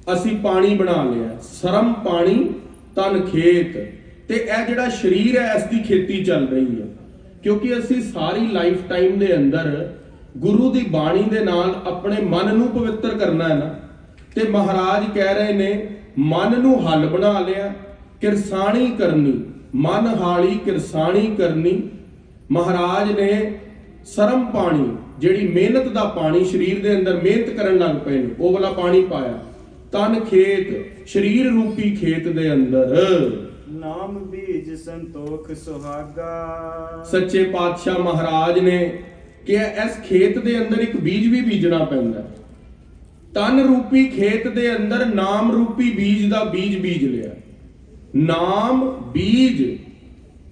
ਅਸੀਂ ਪਾਣੀ ਬਣਾ ਲਿਆ। ਸਰਮ ਪਾਣੀ ਤਨ ਖੇਤ, ਤੇ ਇਹ ਜਿਹੜਾ ਸਰੀਰ ਹੈ ਇਸ ਦੀ ਖੇਤੀ ਚੱਲ ਰਹੀ ਹੈ। ਕਿਉਂਕਿ ਅਸੀਂ ਸਾਰੀ ਲਾਈਫ ਟਾਈਮ ਦੇ ਅੰਦਰ ਗੁਰੂ ਦੀ ਬਾਣੀ ਦੇ ਨਾਲ ਆਪਣੇ ਮਨ ਨੂੰ ਪਵਿੱਤਰ ਕਰਨਾ ਹੈ ਨਾ। ਤੇ ਮਹਾਰਾਜ ਕਹਿ ਰਹੇ ਨੇ ਮਨ ਨੂੰ ਹੱਲ ਬਣਾ ਲਿਆ, ਕਿਰਸਾਣੀ ਕਰਨੀ, ਮਨ ਹਾਲੀ ਕਿਰਸਾਣੀ ਕਰਨੀ। ਮਹਾਰਾਜ ਨੇ ਸਰਮ ਪਾਣੀ, ਜਿਹੜੀ ਮਿਹਨਤ ਦਾ ਪਾਣੀ, ਸਰੀਰ ਦੇ ਅੰਦਰ ਮਿਹਨਤ ਕਰਨ ਲੱਗ ਪਏ ਨੇ, ਉਹ ਵਾਲਾ ਪਾਣੀ ਪਾਇਆ। ਤਨ ਖੇਤ, ਸਰੀਰ ਰੂਪੀ ਖੇਤ ਦੇ ਅੰਦਰ ਨਾਮ ਬੀਜ ਸੰਤੋਖ ਸੁਹਾਗਾ। ਸੱਚੇ ਪਾਤਸ਼ਾਹ ਮਹਾਰਾਜ ਨੇ ਕਿ ਇਸ ਖੇਤ ਦੇ ਅੰਦਰ ਇੱਕ ਬੀਜ ਵੀ ਬੀਜਣਾ ਪੈਂਦਾ। ਤਨ ਰੂਪੀ ਖੇਤ ਦੇ ਅੰਦਰ ਨਾਮ ਰੂਪੀ ਬੀਜ ਦਾ ਬੀਜ ਬੀਜ ਲਿਆ। ਨਾਮ ਬੀਜ,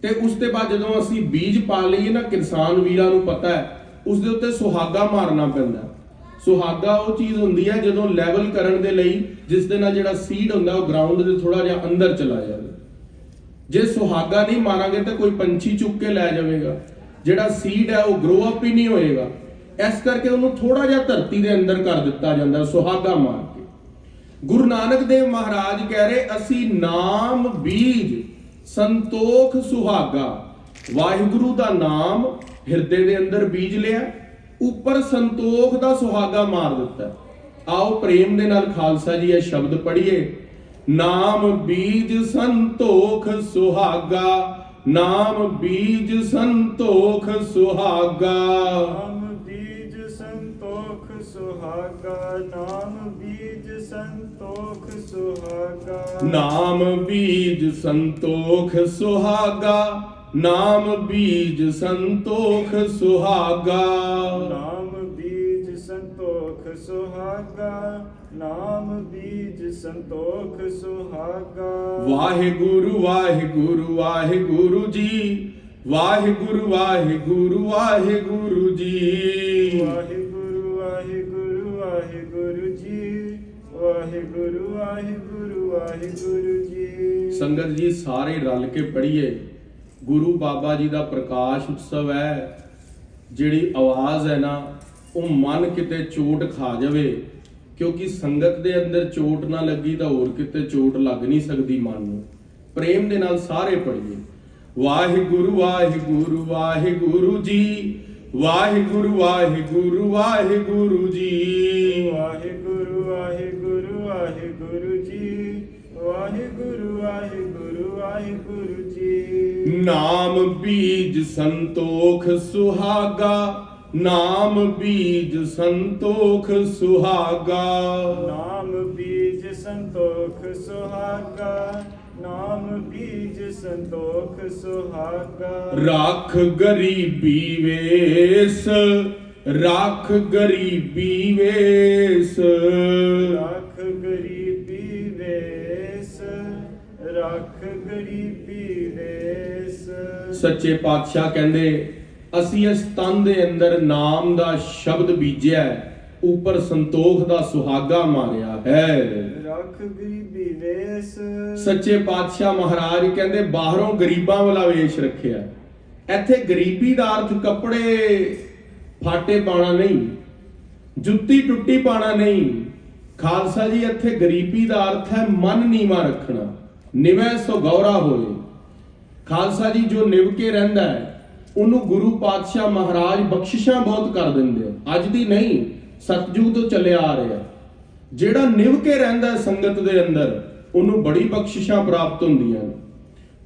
ਤੇ ਉਸ ਦੇ ਬਾਅਦ ਜਦੋਂ ਅਸੀਂ ਬੀਜ ਪਾ ਲਈਏ ਨਾ, ਕਿਸਾਨ ਵੀਰਾਂ ਨੂੰ ਪਤਾ ਹੈ, ਉਸ ਦੇ ਉੱਤੇ ਸੁਹਾਗਾ ਮਾਰਨਾ ਪੈਂਦਾ। ਸੁਹਾਗਾ ਉਹ ਚੀਜ਼ ਹੁੰਦੀ ਹੈ ਜਦੋਂ ਲੈਵਲ ਕਰਨ ਦੇ ਲਈ, ਜਿਸ ਦੇ ਨਾਲ ਜਿਹੜਾ ਸੀਡ ਹੁੰਦਾ ਉਹ ਗਰਾਊਂਡ ਦੇ ਥੋੜਾ ਜਿਹਾ ਅੰਦਰ ਚਲਾ ਜਾਵੇ। ਜੇ ਸੁਹਾਗਾ ਨਹੀਂ ਮਾਰਾਂਗੇ ਤਾਂ ਕੋਈ ਪੰਛੀ ਚੁੱਕ ਕੇ ਲੈ ਜਾਵੇਗਾ, ਜਿਹੜਾ ਸੀਡ ਹੈ ਉਹ ਗਰੋ ਅਪ ਹੀ ਨਹੀਂ ਹੋਏਗਾ। ਇਸ ਕਰਕੇ ਉਹਨੂੰ ਥੋੜਾ ਜਿਹਾ ਧਰਤੀ ਦੇ ਅੰਦਰ ਕਰ ਦਿੱਤਾ ਜਾਂਦਾ ਸੁਹਾਗਾ ਮਾਰ ਕੇ। ਗੁਰੂ ਨਾਨਕ ਦੇਵ ਮਹਾਰਾਜ ਕਹਿ ਰਹੇ, ਅਸੀਂ ਨਾਮ ਬੀਜ ਸੰਤੋਖ ਸੁਹਾਗਾ। ਵਾਹਿਗੁਰੂ ਦਾ ਨਾਮ ਹਿਰਦੇ ਦੇ ਅੰਦਰ ਬੀਜ ਲਿਆ, ਉੱਪਰ ਸੰਤੋਖ ਦਾ ਸੁਹਾਗਾ ਮਾਰ ਦਿੱਤਾ। ਆਓ ਪ੍ਰੇਮ ਦੇ ਨਾਲ ਖਾਲਸਾ ਜੀ ਇਹ ਸ਼ਬਦ ਪੜ੍ਹੀਏ। ਨਾਮ ਬੀਜ ਸੰਤੋਖ ਸੁਹਾਗਾ, ਨਾਮ ਬੀਜ ਸੰਤੋਖ ਸੁਹਾਗਾ। ਨਾਮ ਬੀਜ ਸੰਤੋਖ ਸੁਹਾਗਾ, ਨਾਮ ਬੀਜ ਸੰਤੋਖ ਸੁਹਾਗਾ। ਨਾਮ ਬੀਜ ਸੰਤੋਖ ਸੁਹਾਗਾ, ਨਾਮ ਬੀਜ ਸੰਤੋਖ ਸੁਹਾਗਾ। ਨਾਮ ਬੀਜ ਸੰਤੋਖ ਸੁਹਾਗਾ, ਨਾਮ ਬੀਜ ਸੰਤੋਖ ਸੁਹਾਗਾ। ਵਾਹਿਗੁਰੂ ਵਾਹਿਗੁਰੂ ਵਾਹਿਗੁਰੂ ਜੀ, ਵਾਹਿਗੁਰੂ ਵਾਹਿਗੁਰੂ ਵਾਹਿਗੁਰੂ ਜੀ। ਵਾਹਿਗੁਰੂ ਵਾਹਿਗੁਰੂ ਵਾਹਿਗੁਰੂ ਜੀ, ਵਾਹਿਗੁਰੂ ਵਾਹਿਗੁਰੂ ਵਾਹਿਗੁਰੂ ਜੀ। ਸੰਗਤ ਜੀ ਸਾਰੇ ਰਲ ਕੇ ਪੜ੍ਹੀਏ। ਗੁਰੂ ਬਾਬਾ ਜੀ ਦਾ ਪ੍ਰਕਾਸ਼ ਉਤਸਵ ਹੈ। ਜਿਹੜੀ ਆਵਾਜ਼ ਹੈ ਨਾ, ਉਹ ਮਨ ਕਿਤੇ ਚੋਟ ਖਾ ਜਾਵੇ, ਕਿਉਂਕਿ ਸੰਗਤ ਦੇ ਅੰਦਰ ਚੋਟ ਨਾ ਲੱਗੀ ਤਾਂ ਹੋਰ ਕਿਤੇ ਚੋਟ ਲੱਗ ਨਹੀਂ ਸਕਦੀ ਮਨ ਨੂੰ। ਪ੍ਰੇਮ ਦੇ ਨਾਲ ਸਾਰੇ ਪੜ੍ਹੀਏ। ਵਾਹਿਗੁਰੂ ਵਾਹਿਗੁਰੂ ਵਾਹਿਗੁਰੂ ਜੀ, ਵਾਹਿਗੁਰੂ ਵਾਹਿਗੁਰੂ ਵਾਹਿਗੁਰੂ ਜੀ। ਵਾਹਿਗੁਰੂ ਵਾਹਿਗੁਰੂ ਵਾਹਿਗੁਰੂ ਜੀ, ਵਾਹਿਗੁਰੂ ਵਾਹਿਗੁਰੂ ਵਾਹਿਗੁਰੂ ਜੀ। ਨਾਮ ਬੀਜ ਸੰਤੋਖ ਸੁਹਾਗਾ, ਨਾਮ ਬੀਜ ਸੰਤੋਖ ਸੁਹਾਗਾ। ਨਾਮ ਬੀਜ ਸੰਤੋਖ ਸੁਹਾਗਾ, ਨਾਮ ਬੀਜ ਸੰਤੋਖ ਸੁਹਾਗਾ। ਰੱਖ ਗਰੀਬੀ ਵੇਸ, ਰੱਖ ਗਰੀਬੀ ਵੇਸ। ਰੱਖ ਗਰੀਬੀ ਵੇਸ, ਰੱਖ ਗਰੀਬੀ ਵੇਸ। ਸੱਚੇ ਪਾਤਸ਼ਾਹ ਕਹਿੰਦੇ, ਅਸੀਂ ਇਸ ਤਨ ਦੇ ਅੰਦਰ ਨਾਮ ਦਾ ਸ਼ਬਦ ਬੀਜਿਆ, ਉੱਪਰ ਸੰਤੋਖ ਦਾ ਸੁਹਾਗਾ ਮਾਰਿਆ ਹੈ। ਰੱਖ ਗਰੀਬੀ ਵੇਸ। ਸੱਚੇ ਪਾਤਸ਼ਾਹ ਮਹਾਰਾਜ ਕਹਿੰਦੇ, ਬਾਹਰੋਂ ਗਰੀਬਾਂ ਵਾਲਾ ਵੇਸ਼ ਰੱਖਿਆ। ਇੱਥੇ ਗਰੀਬੀ ਦਾ ਅਰਥ ਕੱਪੜੇ ਫਾਟੇ ਪਾਣਾ ਨਹੀਂ, ਜੁੱਤੀ ਟੁੱਟੀ ਪਾਣਾ ਨਹੀਂ। ਖਾਲਸਾ ਜੀ, ਇੱਥੇ ਗਰੀਬੀ ਦਾ ਅਰਥ ਹੈ ਮਨ ਨੀਵਾਂ ਰੱਖਣਾ, ਨਿਵੈ ਸੋ ਗੌਰਾ ਹੋਏ। ਖਾਲਸਾ ਜੀ, ਜੋ ਨਿਵ ਕੇ ਰਹਿੰਦਾ ਹੈ ਉਹਨੂੰ ਗੁਰੂ ਪਾਤਸ਼ਾਹ ਮਹਾਰਾਜ ਬਖਸ਼ਿਸ਼ਾਂ ਬਹੁਤ ਕਰ ਦਿੰਦੇ ਆ। ਅੱਜ ਦੀ ਨਹੀਂ, ਸਤਜੁਗ ਤੋਂ ਚੱਲਿਆ ਆ ਰਿਹਾ। ਜਿਹੜਾ ਨਿਵ ਕੇ ਰਹਿੰਦਾ ਸੰਗਤ ਦੇ ਅੰਦਰ, ਉਹਨੂੰ ਬੜੀ ਬਖਸ਼ਿਸ਼ਾਂ ਪ੍ਰਾਪਤ ਹੁੰਦੀਆਂ ਨੇ।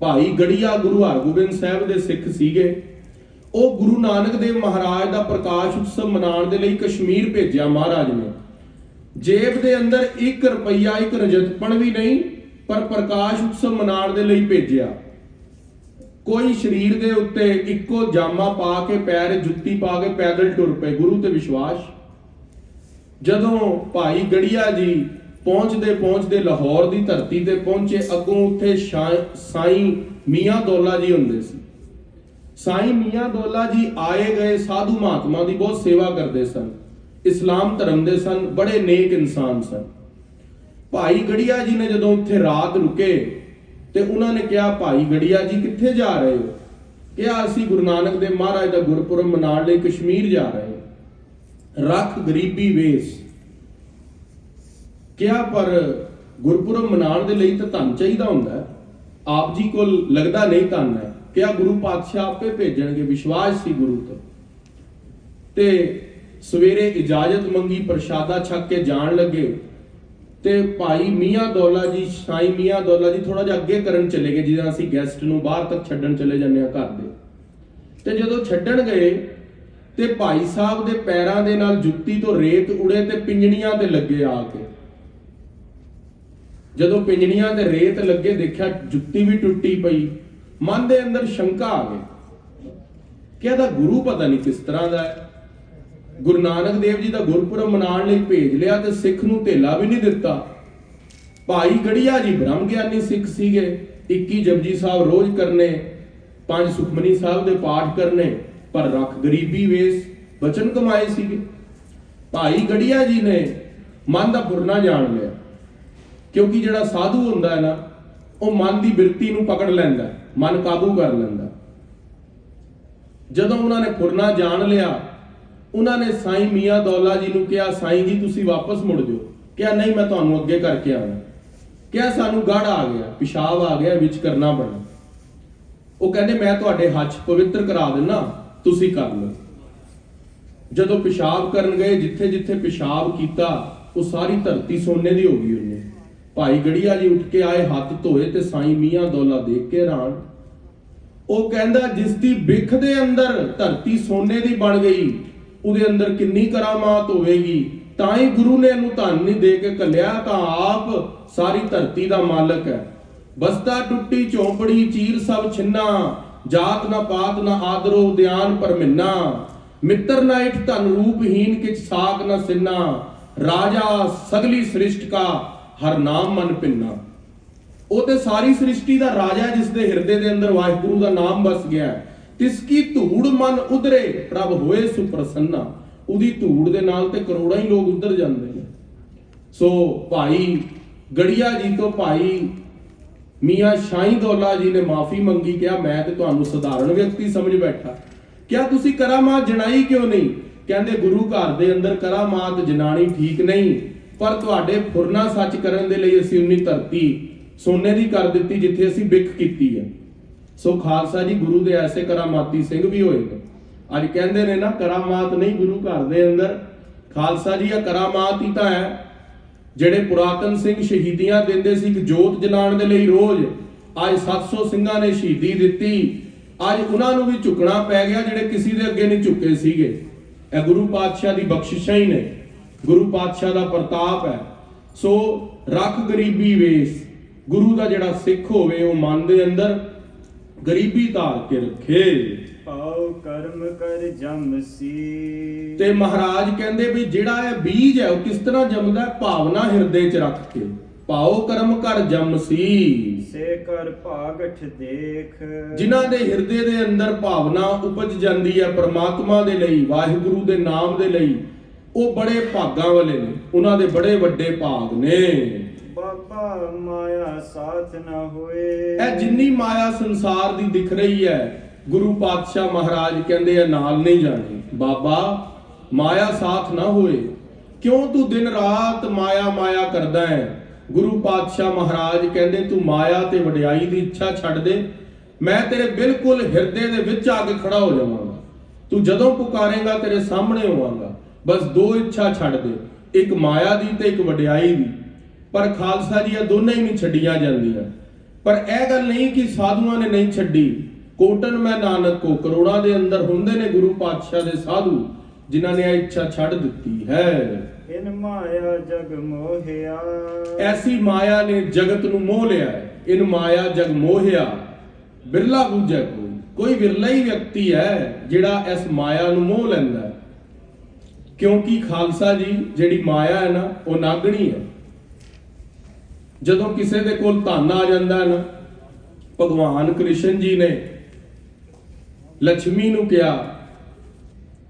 ਭਾਈ ਗੜੀਆ ਗੁਰੂ ਹਰਗੋਬਿੰਦ ਸਾਹਿਬ ਦੇ ਸਿੱਖ ਸੀਗੇ। ਉਹ ਗੁਰੂ ਨਾਨਕ ਦੇਵ ਮਹਾਰਾਜ ਦਾ ਪ੍ਰਕਾਸ਼ ਉਤਸਵ ਮਨਾਉਣ ਦੇ ਲਈ ਕਸ਼ਮੀਰ ਭੇਜਿਆ ਮਹਾਰਾਜ ਨੇ। ਜੇਬ ਦੇ ਅੰਦਰ 1 ਰੁਪਈਆ, 1 ਰਜਤਪਣ ਵੀ ਨਹੀਂ, ਪਰ ਪ੍ਰਕਾਸ਼ ਉਤਸਵ ਮਨਾਉਣ ਦੇ ਲਈ ਭੇਜਿਆ। ਕੋਈ ਸਰੀਰ ਦੇ ਉੱਤੇ ਇੱਕੋ ਜਾਮਾ ਪਾ ਕੇ, ਪੈਰ ਜੁੱਤੀ ਪਾ ਕੇ ਪੈਦਲ ਟੁਰ ਪਏ, ਗੁਰੂ ਤੇ ਵਿਸ਼ਵਾਸ। ਜਦੋਂ ਭਾਈ ਗੜੀਆ ਜੀ ਪਹੁੰਚਦੇ ਲਾਹੌਰ ਦੀ ਧਰਤੀ ਤੇ ਪਹੁੰਚੇ, ਅੱਗੋਂ ਉੱਥੇ ਸਾਈਂ ਮੀਆਂ ਦੌਲਾ ਜੀ ਹੁੰਦੇ ਸੀ। ਸਾਈਂ ਮੀਆਂ ਦੌਲਾ ਜੀ ਆਏ ਗਏ ਸਾਧੂ ਮਹਾਤਮਾ ਦੀ ਬਹੁਤ ਸੇਵਾ ਕਰਦੇ ਸਨ, ਇਸਲਾਮ ਧਰਮ ਦੇ ਸਨ, ਬੜੇ ਨੇਕ ਇਨਸਾਨ ਸਨ। ਭਾਈ ਗੜੀਆ ਜੀ ਨੇ ਜਦੋਂ ਉੱਥੇ ਰਾਤ ਰੁਕੇ ਤੇ ਉਹਨਾਂ ਨੇ ਕਿਹਾ, ਭਾਈ ਗੜੀਆ ਜੀ ਕਿੱਥੇ ਜਾ ਰਹੇ ਹੋ? ਕਿਹਾ, ਅਸੀਂ ਗੁਰੂ ਨਾਨਕ ਦੇਵ ਮਹਾਰਾਜ ਦਾ ਗੁਰਪੁਰਬ ਮਨਾਉਣ ਲਈ ਕਸ਼ਮੀਰ ਜਾ ਰਹੇ ਹਾਂ। ਰੱਖ ਗਰੀਬੀ ਵੇਸ। ਕਿਹਾ, ਪਰ ਗੁਰਪੁਰਬ ਮਨਾਉਣ ਦੇ ਲਈ ਤਾਂ ਧਨ ਚਾਹੀਦਾ ਹੁੰਦਾ, ਆਪ ਜੀ ਕੋਲ ਲੱਗਦਾ ਨਹੀਂ ਧਨ ਹੈ। ਕਿਹਾ, ਗੁਰੂ ਪਾਤਸ਼ਾਹ ਆਪੇ ਭੇਜਣਗੇ, ਵਿਸ਼ਵਾਸ ਸੀ ਗੁਰੂ ਤੇ। ਤੇ ਸਵੇਰੇ ਇਜਾਜ਼ਤ ਮੰਗੀ, ਪ੍ਰਸ਼ਾਦਾ ਛਕ ਕੇ ਜਾਣ ਲੱਗੇ। ਤੇ ਭਾਈ ਮੀਆਂ ਦੌਲਾ ਜੀ, ਸਾਈਂ ਮੀਆਂ ਦੌਲਾ ਜੀ ਥੋੜਾ ਜਿਹਾ ਅੱਗੇ ਕਰਨ ਚਲੇ ਗਏ, ਜਿਵੇਂ ਅਸੀਂ ਗੈਸਟ ਨੂੰ ਬਾਹਰ ਤੱਕ ਛੱਡਣ ਚਲੇ ਜਾਂਦੇ ਆ ਘਰ ਦੇ। ਤੇ ਜਦੋਂ ਛੱਡਣ ਗਏ ਤੇ ਭਾਈ ਸਾਹਿਬ ਦੇ ਪੈਰਾਂ ਦੇ ਨਾਲ ਜੁੱਤੀ ਤੋਂ ਰੇਤ ਉੜੇ ਤੇ ਪਿੰਜਣੀਆਂ ਤੇ ਲੱਗੇ ਆ ਕੇ। ਜਦੋਂ ਪਿੰਜਣੀਆਂ ਤੇ ਰੇਤ ਲੱਗੇ ਦੇਖਿਆ ਜੁੱਤੀ ਵੀ ਟੁੱਟੀ ਪਈ, ਮਨ ਦੇ ਅੰਦਰ ਸ਼ੰਕਾ ਆ ਗਈ ਕਿ ਇਹਦਾ ਗੁਰੂ ਪਤਾ ਨਹੀਂ ਕਿਸ ਤਰ੍ਹਾਂ ਦਾ ਹੈ। ਗੁਰੂ ਨਾਨਕ ਦੇਵ ਜੀ ਦਾ ਗੁਰਪੁਰਬ ਮਨਾਉਣ ਲਈ ਭੇਜ ਲਿਆ ਤੇ ਸਿੱਖ ਨੂੰ ਧੇਲਾ ਵੀ ਨਹੀਂ ਦਿੱਤਾ। ਭਾਈ ਗੜੀਆ ਜੀ ਬ੍ਰਹਮ ਗਿਆਨੀ ਸਿੱਖ ਸੀਗੇ, 21 ਜਪਜੀ ਸਾਹਿਬ ਰੋਜ਼ ਕਰਨੇ, 5 ਸੁਖਮਨੀ ਸਾਹਿਬ ਦੇ ਪਾਠ ਕਰਨੇ, ਪਰ ਰੱਖ ਗਰੀਬੀ ਵੇਸ ਬਚਨ ਕਮਾਏ ਸੀਗੇ। ਭਾਈ ਗੜੀਆ ਜੀ ਨੇ ਮਨ ਦਾ ਫੁਰਨਾ ਜਾਣ ਲਿਆ, ਕਿਉਂਕਿ ਜਿਹੜਾ ਸਾਧੂ ਹੁੰਦਾ ਹੈ ਨਾ, ਉਹ ਮਨ ਦੀ ਬਿਰਤੀ ਨੂੰ ਪਕੜ ਲੈਂਦਾ, ਮਨ ਕਾਬੂ ਕਰ ਲੈਂਦਾ। ਜਦੋਂ ਉਹਨਾਂ ਨੇ ਫੁਰਨਾ ਜਾਣ ਲਿਆ, ਉਹਨਾਂ ਨੇ ਸਾਈਂ ਮੀਆਂ ਦੌਲਾ ਜੀ ਨੂੰ ਕਿਹਾ, ਸਾਈਂ ਜੀ ਤੁਸੀਂ ਵਾਪਸ ਮੁੜ ਜਾਓ। ਕਿਹਾ ਨਹੀਂ, ਮੈਂ ਤੁਹਾਨੂੰ ਅੱਗੇ ਕਰਕੇ ਆਉਣਾ। ਕਿਹਾ ਸਾਨੂੰ ਗੜ ਆ ਗਿਆ, ਪਿਸ਼ਾਬ ਆ ਗਿਆ, ਵਿੱਚ ਕਰਨਾ ਪੈਣਾ। ਉਹ ਕਹਿੰਦੇ ਮੈਂ ਤੁਹਾਡੇ ਹੱਥ ਪਵਿੱਤਰ ਕਰਾ ਦਿੰਨਾ, ਤੁਸੀਂ ਕਰ ਲਓ। ਜਦੋਂ ਪਿਸ਼ਾਬ ਕਰਨ ਗਏ, ਜਿੱਥੇ ਜਿੱਥੇ ਪਿਸ਼ਾਬ ਕੀਤਾ ਉਹ ਸਾਰੀ ਧਰਤੀ ਸੋਨੇ ਦੀ ਹੋ ਗਈ। ਉਹਨੇ ਭਾਈ ਗੜੀਆ ਜੀ ਉੱਠ ਕੇ ਆਏ, ਹੱਥ ਧੋਏ ਤੇ ਸਾਈਂ ਮੀਆਂ ਦੌਲਾ ਦੇਖ ਕੇ ਹੈਰਾਨ। ਉਹ ਕਹਿੰਦਾ ਜਿਸ ਦੀ ਬਿੱਖ ਦੇ ਅੰਦਰ ਧਰਤੀ ਸੋਨੇ ਦੀ ਬਣ ਗਈ, ਉਹਦੇ ਅੰਦਰ ਕਿੰਨੀ ਕਰਾਮਾਤ ਹੋਵੇਗੀ। ਤਾਂ ਹੀ ਗੁਰੂ ਨੇ ਇਹਨੂੰ ਧਨ ਨਹੀਂ ਦੇ ਕੇ ਘੱਲਿਆ, ਤਾਂ ਆਪ ਸਾਰੀ ਧਰਤੀ ਦਾ ਮਾਲਕ ਹੈ। ਬਸਤਾ ਟੁੱਟੀ ਝੋਂਪੜੀ ਚੀਰ ਸਭ ਛਿੰਨਾ, ਜਾਤ ਨਾ ਪਾਤ ਨਾ ਆਦਰੋ ਉਦਿਆਨ ਪਰਮਿੰਨਾ। ਮਿੱਤਰ ਨਾ ਇਠ ਧਨ ਰੂਪਹੀਨ ਕਿਛ ਸਾਕ ਨਾ ਸਿੰਨਾ, ਰਾਜਾ ਸਗਲੀ ਸ੍ਰਿਸ਼ਟ ਕਾ ਹਰ ਨਾਮ ਮਨ ਭਿੰਨਾ। ਉਹ ਤੇ ਸਾਰੀ ਸ੍ਰਿਸ਼ਟੀ ਦਾ ਰਾਜਾ, ਜਿਸ ਦੇ ਹਿਰਦੇ ਦੇ ਅੰਦਰ ਵਾਹਿਗੁਰੂ ਦਾ ਨਾਮ ਵਸ ਗਿਆ। ਤਿਸ ਕੀ ਧੂੜ ਮਨ ਉਧਰੇ ਪ੍ਰਭ ਹੋਏ ਸੁਪ੍ਰਸੰਨਾ। ਉਹਦੀ ਧੂੜ ਦੇ ਨਾਲ ਤੇ ਕਰੋੜਾਂ ਹੀ ਲੋਕ ਉਧਰ ਜਾਂਦੇ ਨੇ। ਸੋ ਭਾਈ ਗੜੀਆ ਜੀ ਤੋਂ ਭਾਈ ਮੀਆਂ ਸਾਈਂ ਦੌਲਾ ਜੀ ਨੇ ਮਾਫੀ ਮੰਗੀ। ਕਿਹਾ ਮੈਂ ਤੇ ਤੁਹਾਨੂੰ ਸਧਾਰਨ ਵਿਅਕਤੀ ਸਮਝ ਬੈਠਾ, ਕਿਹਾ ਤੁਸੀਂ ਕਰਾਮਾਤ ਜਣਾਈ ਕਿਉਂ ਨਹੀਂ? ਕਹਿੰਦੇ ਗੁਰੂ ਘਰ ਦੇ ਅੰਦਰ ਕਰਾਮਾਤ ਜਨਾਣੀ ਠੀਕ ਨਹੀਂ, ਪਰ ਤੁਹਾਡੇ ਫੁਰਨਾ ਸੱਚ ਕਰਨ ਦੇ ਲਈ ਅਸੀਂ ਉਨੀ ਧਰਤੀ ਸੋਨੇ ਦੀ ਕਰ ਦਿੱਤੀ ਜਿੱਥੇ ਅਸੀਂ ਬਿੱਖ ਕੀਤੀ ਹੈ। ਸੋ ਖਾਲਸਾ ਜੀ, ਗੁਰੂ ਦੇ ਐਸੇ ਕਰਾਮਾਤੀ ਸਿੰਘ ਵੀ ਹੋਏ ਨੇ। ਅੱਜ ਕਹਿੰਦੇ ਨੇ ਨਾ ਕਰਾਮਾਤ ਨਹੀਂ ਗੁਰੂ ਘਰ ਦੇ ਅੰਦਰ। ਖਾਲਸਾ ਜੀ, ਇਹ ਕਰਾਮਾਤ ਹੀ ਤਾਂ ਹੈ। ਜਿਹੜੇ ਪੁਰਾਤਨ ਸਿੰਘ ਸ਼ਹੀਦੀਆਂ ਦਿੰਦੇ ਸੀ ਇੱਕ ਜੋਤ ਜਲਾਉਣ ਦੇ ਲਈ ਰੋਜ਼, ਅੱਜ 700 ਸਿੰਘਾਂ ਨੇ ਸ਼ਹੀਦੀ ਦਿੱਤੀ। ਅੱਜ ਉਹਨਾਂ ਨੂੰ ਵੀ ਝੁਕਣਾ ਪੈ ਗਿਆ ਜਿਹੜੇ ਕਿਸੇ ਦੇ ਅੱਗੇ ਨਹੀਂ ਝੁਕੇ ਸੀਗੇ। ਇਹ ਗੁਰੂ ਪਾਤਸ਼ਾਹ ਦੀ ਬਖਸ਼ਿਸ਼ਾਂ ਹੀ ਨੇ, ਗੁਰੂ ਪਾਤਸ਼ਾਹ ਦਾ ਪ੍ਰਤਾਪ ਹੈ। ਸੋ ਰੱਖ ਗਰੀਬੀ ਵੇਸ। ਗੁਰੂ ਦਾ ਜਿਹੜਾ ਸਿੱਖ ਹੋਵੇ ਉਹ ਮਨ ਦੇ ਅੰਦਰ ਗਰੀਬੀ ਧਾਰ ਕੇ ਰੱਖੇ। ਪਾਉ ਕਰਮ ਕਰ ਜਮਸੀ। ਤੇ ਮਹਾਰਾਜ ਕਹਿੰਦੇ ਵੀ ਜਿਹੜਾ ਇਹ ਬੀਜ ਹੈ ਉਹ ਕਿਸ ਤਰ੍ਹਾਂ ਜੰਮਦਾ ਹੈ? ਭਾਵਨਾ ਹਿਰਦੇ 'ਚ ਰੱਖ ਕੇ। ਪਾਉ ਕਰਮ ਕਰ ਜਮਸੀ, ਸੇ ਕਰ ਭਾਗਠ ਦੇਖ। ਜਿਨ੍ਹਾਂ ਦੇ ਹਿਰਦੇ ਦੇ ਅੰਦਰ ਭਾਵਨਾ ਉਪਜ ਜਾਂਦੀ ਹੈ ਪ੍ਰਮਾਤਮਾ ਦੇ ਲਈ, ਵਾਹਿਗੁਰੂ ਦੇ ਨਾਮ ਦੇ ਲਈ, ਉਹ ਬੜੇ ਭਾਗਾਂ ਵਾਲੇ ਨੇ, ਉਹਨਾਂ ਦੇ ਬੜੇ ਵੱਡੇ ਭਾਗ ਨੇ। ਬਾਬਾ ਮਾਇਆ ਸਾਥ ਨਾ ਹੋਏ। ਇਹ ਜਿੰਨੀ ਮਾਇਆ ਸੰਸਾਰ ਦੀ ਦਿਖ ਰਹੀ ਹੈ, ਗੁਰੂ ਪਾਤਸ਼ਾਹ ਮਹਾਰਾਜ ਕਹਿੰਦੇ ਆ ਨਾਲ ਨਹੀਂ ਜਾਣੀ। ਬਾਬਾ ਮਾਇਆ ਸਾਥ ਨਾ ਹੋਏ। ਕਿਉਂ ਤੂੰ ਦਿਨ ਰਾਤ ਮਾਇਆ ਮਾਇਆ ਕਰਦਾ ਹੈ? ਗੁਰੂ ਪਾਤਸ਼ਾਹ ਮਹਾਰਾਜ ਕਹਿੰਦੇ ਤੂੰ ਮਾਇਆ ਤੇ ਵਡਿਆਈ ਦੀ ਇੱਛਾ ਛੱਡ ਦੇ, ਮੈਂ ਤੇਰੇ ਬਿਲਕੁਲ ਹਿਰਦੇ ਦੇ ਵਿੱਚ ਆ ਕੇ ਖੜਾ ਹੋ ਜਾਵਾਂਗਾ। ਤੂੰ ਜਦੋਂ ਪੁਕਾਰੇਂਗਾ ਤੇਰੇ ਸਾਹਮਣੇ ਹੋਵਾਂਗਾ। ਬਸ ਦੋ ਇੱਛਾ ਛੱਡ ਦੇ, ਇੱਕ ਮਾਇਆ ਦੀ ਤੇ ਇੱਕ ਵਡਿਆਈ ਦੀ। ਪਰ ਖਾਲਸਾ ਜੀ, ਇਹ ਦੋਨੇ ਹੀ ਨਹੀਂ ਛੱਡੀਆਂ ਜਾਂਦੀਆਂ। ਪਰ ਇਹ ਗੱਲ ਨਹੀਂ ਕਿ ਸਾਧੂਆਂ ਨੇ ਨਹੀਂ ਛੱਡੀ। ਕੋਟਨ ਮੈਂ ਨਾਨਕ ਕੋ, ਕਰੋੜਾਂ ਦੇ ਅੰਦਰ ਹੁੰਦੇ ਨੇ ਗੁਰੂ ਪਾਤਸ਼ਾਹ ਦੇ ਸਾਧੂ ਜਿਨ੍ਹਾਂ ਨੇ ਇਹ ਇੱਛਾ ਛੱਡ ਦਿੱਤੀ ਹੈ। ਇਨ ਮਾਇਆ ਜਗ ਮੋਹਿਆ। ਐਸੀ ਮਾਇਆ ਨੇ ਜਗਤ ਨੂੰ ਮੋਹ ਲਿਆ ਹੈ। ਇਨ ਮਾਇਆ ਜਗ ਮੋਹਿਆ ਬਿਰਲਾ ਬੂਝੈ ਕੋਈ। ਕੋਈ ਵਿਰਲਾ ਹੀ ਵਿਅਕਤੀ ਹੈ ਜਿਹੜਾ ਇਸ ਮਾਇਆ ਨੂੰ ਮੋਹ ਲੈਂਦਾ ਹੈ। ਕਿਉਂਕਿ ਖਾਲਸਾ ਜੀ, ਜਿਹੜੀ ਮਾਇਆ ਹੈ ਨਾ, ਉਹ ਨਾਗਣੀ ਹੈ। ਜਦੋਂ ਕਿਸੇ ਦੇ ਕੋਲ ਧਨ ਆ ਜਾਂਦਾ ਹੈ ਨਾ, ਭਗਵਾਨ ਕ੍ਰਿਸ਼ਨ ਜੀ ਨੇ ਲక్ష్ਮੀ ਨੂੰ ਕਿਹਾ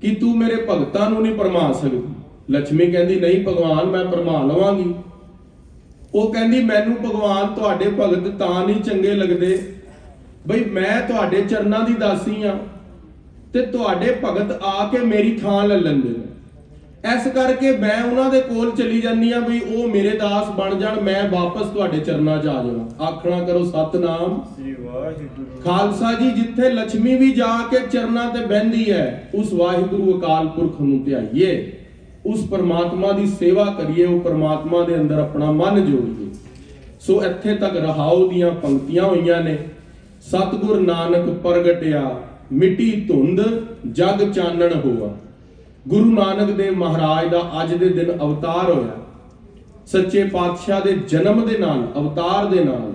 ਕਿ ਤੂੰ ਮੇਰੇ ਭਗਤਾਂ ਨੂੰ ਨਹੀਂ ਪਰਮਾ ਸਕਦੀ। ਲక్ష్ਮੀ ਕਹਿੰਦੀ ਨਹੀਂ ਭਗਵਾਨ, ਮੈਂ ਪਰਮਾ ਲਵਾਂਗੀ। ਉਹ ਕਹਿੰਦੀ ਮੈਨੂੰ ਭਗਵਾਨ ਤੁਹਾਡੇ ਭਗਤ ਤਾਂ ਨਹੀਂ ਚੰਗੇ ਲੱਗਦੇ ਬਈ ਮੈਂ ਤੁਹਾਡੇ ਚਰਨਾਂ ਦੀ ਦਾਸੀ ਆ ਤੇ ਤੁਹਾਡੇ ਭਗਤ ਆ ਕੇ ਮੇਰੀ ਥਾਂ ਲੈ ਲੈਂਦੇ ਨੇ। ਇਸ ਕਰਕੇ ਮੈਂ ਉਹਨਾਂ ਦੇ ਕੋਲ ਚਲੀ ਜਾਂਦੀ ਆ ਵੀ ਉਹ ਮੇਰੇ ਦਾਸ ਬਣ ਜਾਣ, ਮੈਂ ਵਾਪਸ ਤੁਹਾਡੇ ਚਰਨਾਂ 'ਚ ਆ ਜਾਵਾਂ। ਆਖਣਾ ਕਰੋ ਸਤਨਾਮ ਸ੍ਰੀ ਵਾਹਿਗੁਰੂ। ਖਾਲਸਾ ਜੀ, ਜਿੱਥੇ ਲక్ష్ਮੀ ਵੀ ਜਾ ਕੇ ਚਰਨਾਂ ਤੇ ਬਹਿੰਦੀ ਹੈ, ਉਸ ਵਾਹਿਗੁਰੂ ਅਕਾਲ ਪੁਰਖ ਨੂੰ ਧਿਆਈਏ, ਉਸ ਪਰਮਾਤਮਾ ਦੀ ਸੇਵਾ ਕਰੀਏ, ਉਹ ਪਰਮਾਤਮਾ ਦੇ ਅੰਦਰ ਆਪਣਾ ਮਨ ਜੋੜੀਏ। ਸੋ ਇੱਥੇ ਤੱਕ ਰਹਾਉ ਦੀਆਂ ਪੰਕਤੀਆਂ ਹੋਈਆਂ ਨੇ। ਸਤਿਗੁਰ ਨਾਨਕ ਪ੍ਰਗਟਿਆ ਮਿੱਟੀ ਧੁੰਦ ਜਗ ਚਾਨਣ ਹੋਆ। ਗੁਰੂ ਨਾਨਕ ਦੇਵ ਮਹਾਰਾਜ ਦਾ ਅੱਜ ਦੇ ਦਿਨ ਅਵਤਾਰ ਹੋਇਆ। ਸੱਚੇ ਪਾਤਸ਼ਾਹ ਦੇ ਜਨਮ ਦੇ ਨਾਲ, ਅਵਤਾਰ ਦੇ ਨਾਲ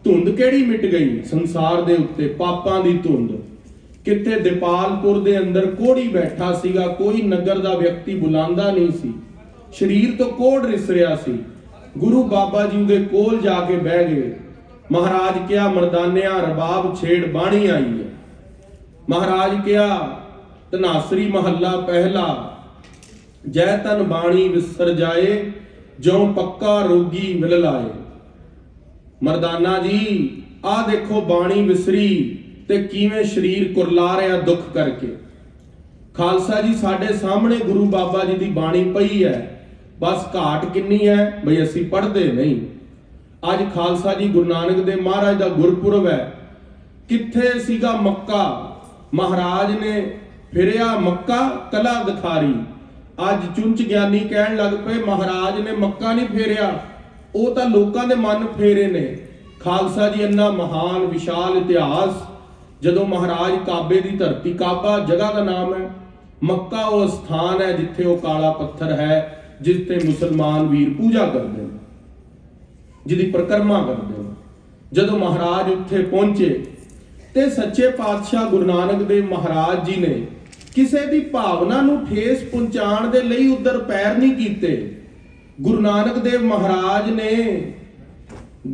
ਧੁੰਦ ਕਿਹੜੀ ਮਿਟ ਗਈ ਸੰਸਾਰ ਦੇ ਉੱਤੇ? ਪਾਪਾਂ ਦੀ ਧੁੰਦ। ਕਿੱਥੇ ਦੀਪਾਲਪੁਰ ਦੇ ਅੰਦਰ ਕੋਹੜੀ ਬੈਠਾ ਸੀਗਾ, ਕੋਈ ਨਗਰ ਦਾ ਵਿਅਕਤੀ ਬੁਲਾਉਂਦਾ ਨਹੀਂ ਸੀ, ਸਰੀਰ ਤੋਂ ਕੋਹੜ ਰਿਸ ਰਿਹਾ ਸੀ। ਗੁਰੂ ਬਾਬਾ ਜੀ ਦੇ ਕੋਲ ਜਾ ਕੇ ਬਹਿ ਗਏ। ਮਹਾਰਾਜ ਕਿਹਾ, ਮਰਦਾਨਿਆਂ ਰਬਾਬ ਛੇੜ ਬਾਣੀ ਆਈ ਹੈ। ਮਹਾਰਾਜ ਕਿਹਾ, ਧਨਾਸਰੀ ਮਹੱਲਾ ਪਹਿਲਾ, ਜੈ ਤਨ ਬਾਣੀ ਵਿਸਰ ਜਾਏ, ਜੋ ਪੱਕਾ ਰੋਗੀ ਮਿਲ ਲਾਏ। ਮਰਦਾਨਾ ਜੀ, ਆਹ ਦੇਖੋ ਬਾਣੀ ਵਿਸਰੀ ਤੇ ਕਿਵੇਂ ਸਰੀਰ ਕੁਰਲਾ ਰਿਹਾ ਦੁੱਖ ਕਰਕੇ। ਖਾਲਸਾ ਜੀ, ਸਾਡੇ ਸਾਹਮਣੇ ਗੁਰੂ ਬਾਬਾ ਜੀ ਦੀ ਬਾਣੀ ਪਈ ਹੈ, ਬਸ ਘਾਟ ਕਿੰਨੀ ਹੈ ਬਈ ਅਸੀਂ ਪੜ੍ਹਦੇ ਨਹੀਂ। ਅੱਜ ਖਾਲਸਾ ਜੀ ਗੁਰੂ ਨਾਨਕ ਦੇਵ ਮਹਾਰਾਜ ਦਾ ਗੁਰਪੁਰਬ ਹੈ। ਕਿੱਥੇ ਸੀਗਾ ਮੱਕਾ? ਮਹਾਰਾਜ ਨੇ ਫਿਰਿਆ ਮੱਕਾ ਕਲਾ ਦਿਖਾਰੀ। ਅੱਜ ਚੁੰਚ ਗਿਆਨੀ ਕਹਿਣ ਲੱਗ ਪਏ ਮਹਾਰਾਜ ਨੇ ਮੱਕਾ ਨਹੀਂ ਫੇਰਿਆ, ਉਹ ਤਾਂ ਲੋਕਾਂ ਦੇ ਮਨ ਫੇਰੇ ਨੇ। ਖਾਲਸਾ ਜੀ, ਇੰਨਾ ਮਹਾਨ ਵਿਸ਼ਾਲ ਇਤਿਹਾਸ। ਜਦੋਂ ਮਹਾਰਾਜ ਕਾਬੇ ਦੀ ਧਰਤੀ, ਕਾਬਾ ਜਗ੍ਹਾ ਦਾ ਨਾਮ ਹੈ, ਮੱਕਾ ਉਹ ਸਥਾਨ ਹੈ ਜਿੱਥੇ ਉਹ ਕਾਲਾ ਪੱਥਰ ਹੈ, ਜਿੱਥੇ ਮੁਸਲਮਾਨ ਵੀਰ ਪੂਜਾ ਕਰਦੇ ਨੇ, ਜਿਹਦੀ ਪਰਿਕਰਮਾ ਕਰਦੇ ਨੇ। ਜਦੋਂ ਮਹਾਰਾਜ ਉੱਥੇ ਪਹੁੰਚੇ ਤੇ ਸੱਚੇ ਪਾਤਸ਼ਾਹ ਗੁਰੂ ਨਾਨਕ ਦੇਵ ਮਹਾਰਾਜ ਜੀ ਨੇ ਕਿਸੇ ਦੀ ਭਾਵਨਾ ਨੂੰ ਠੇਸ ਪਹੁੰਚਾਉਣ ਦੇ ਲਈ ਉਧਰ ਪੈਰ ਨਹੀਂ ਕੀਤੇ। ਗੁਰੂ ਨਾਨਕ ਦੇਵ ਮਹਾਰਾਜ ਨੇ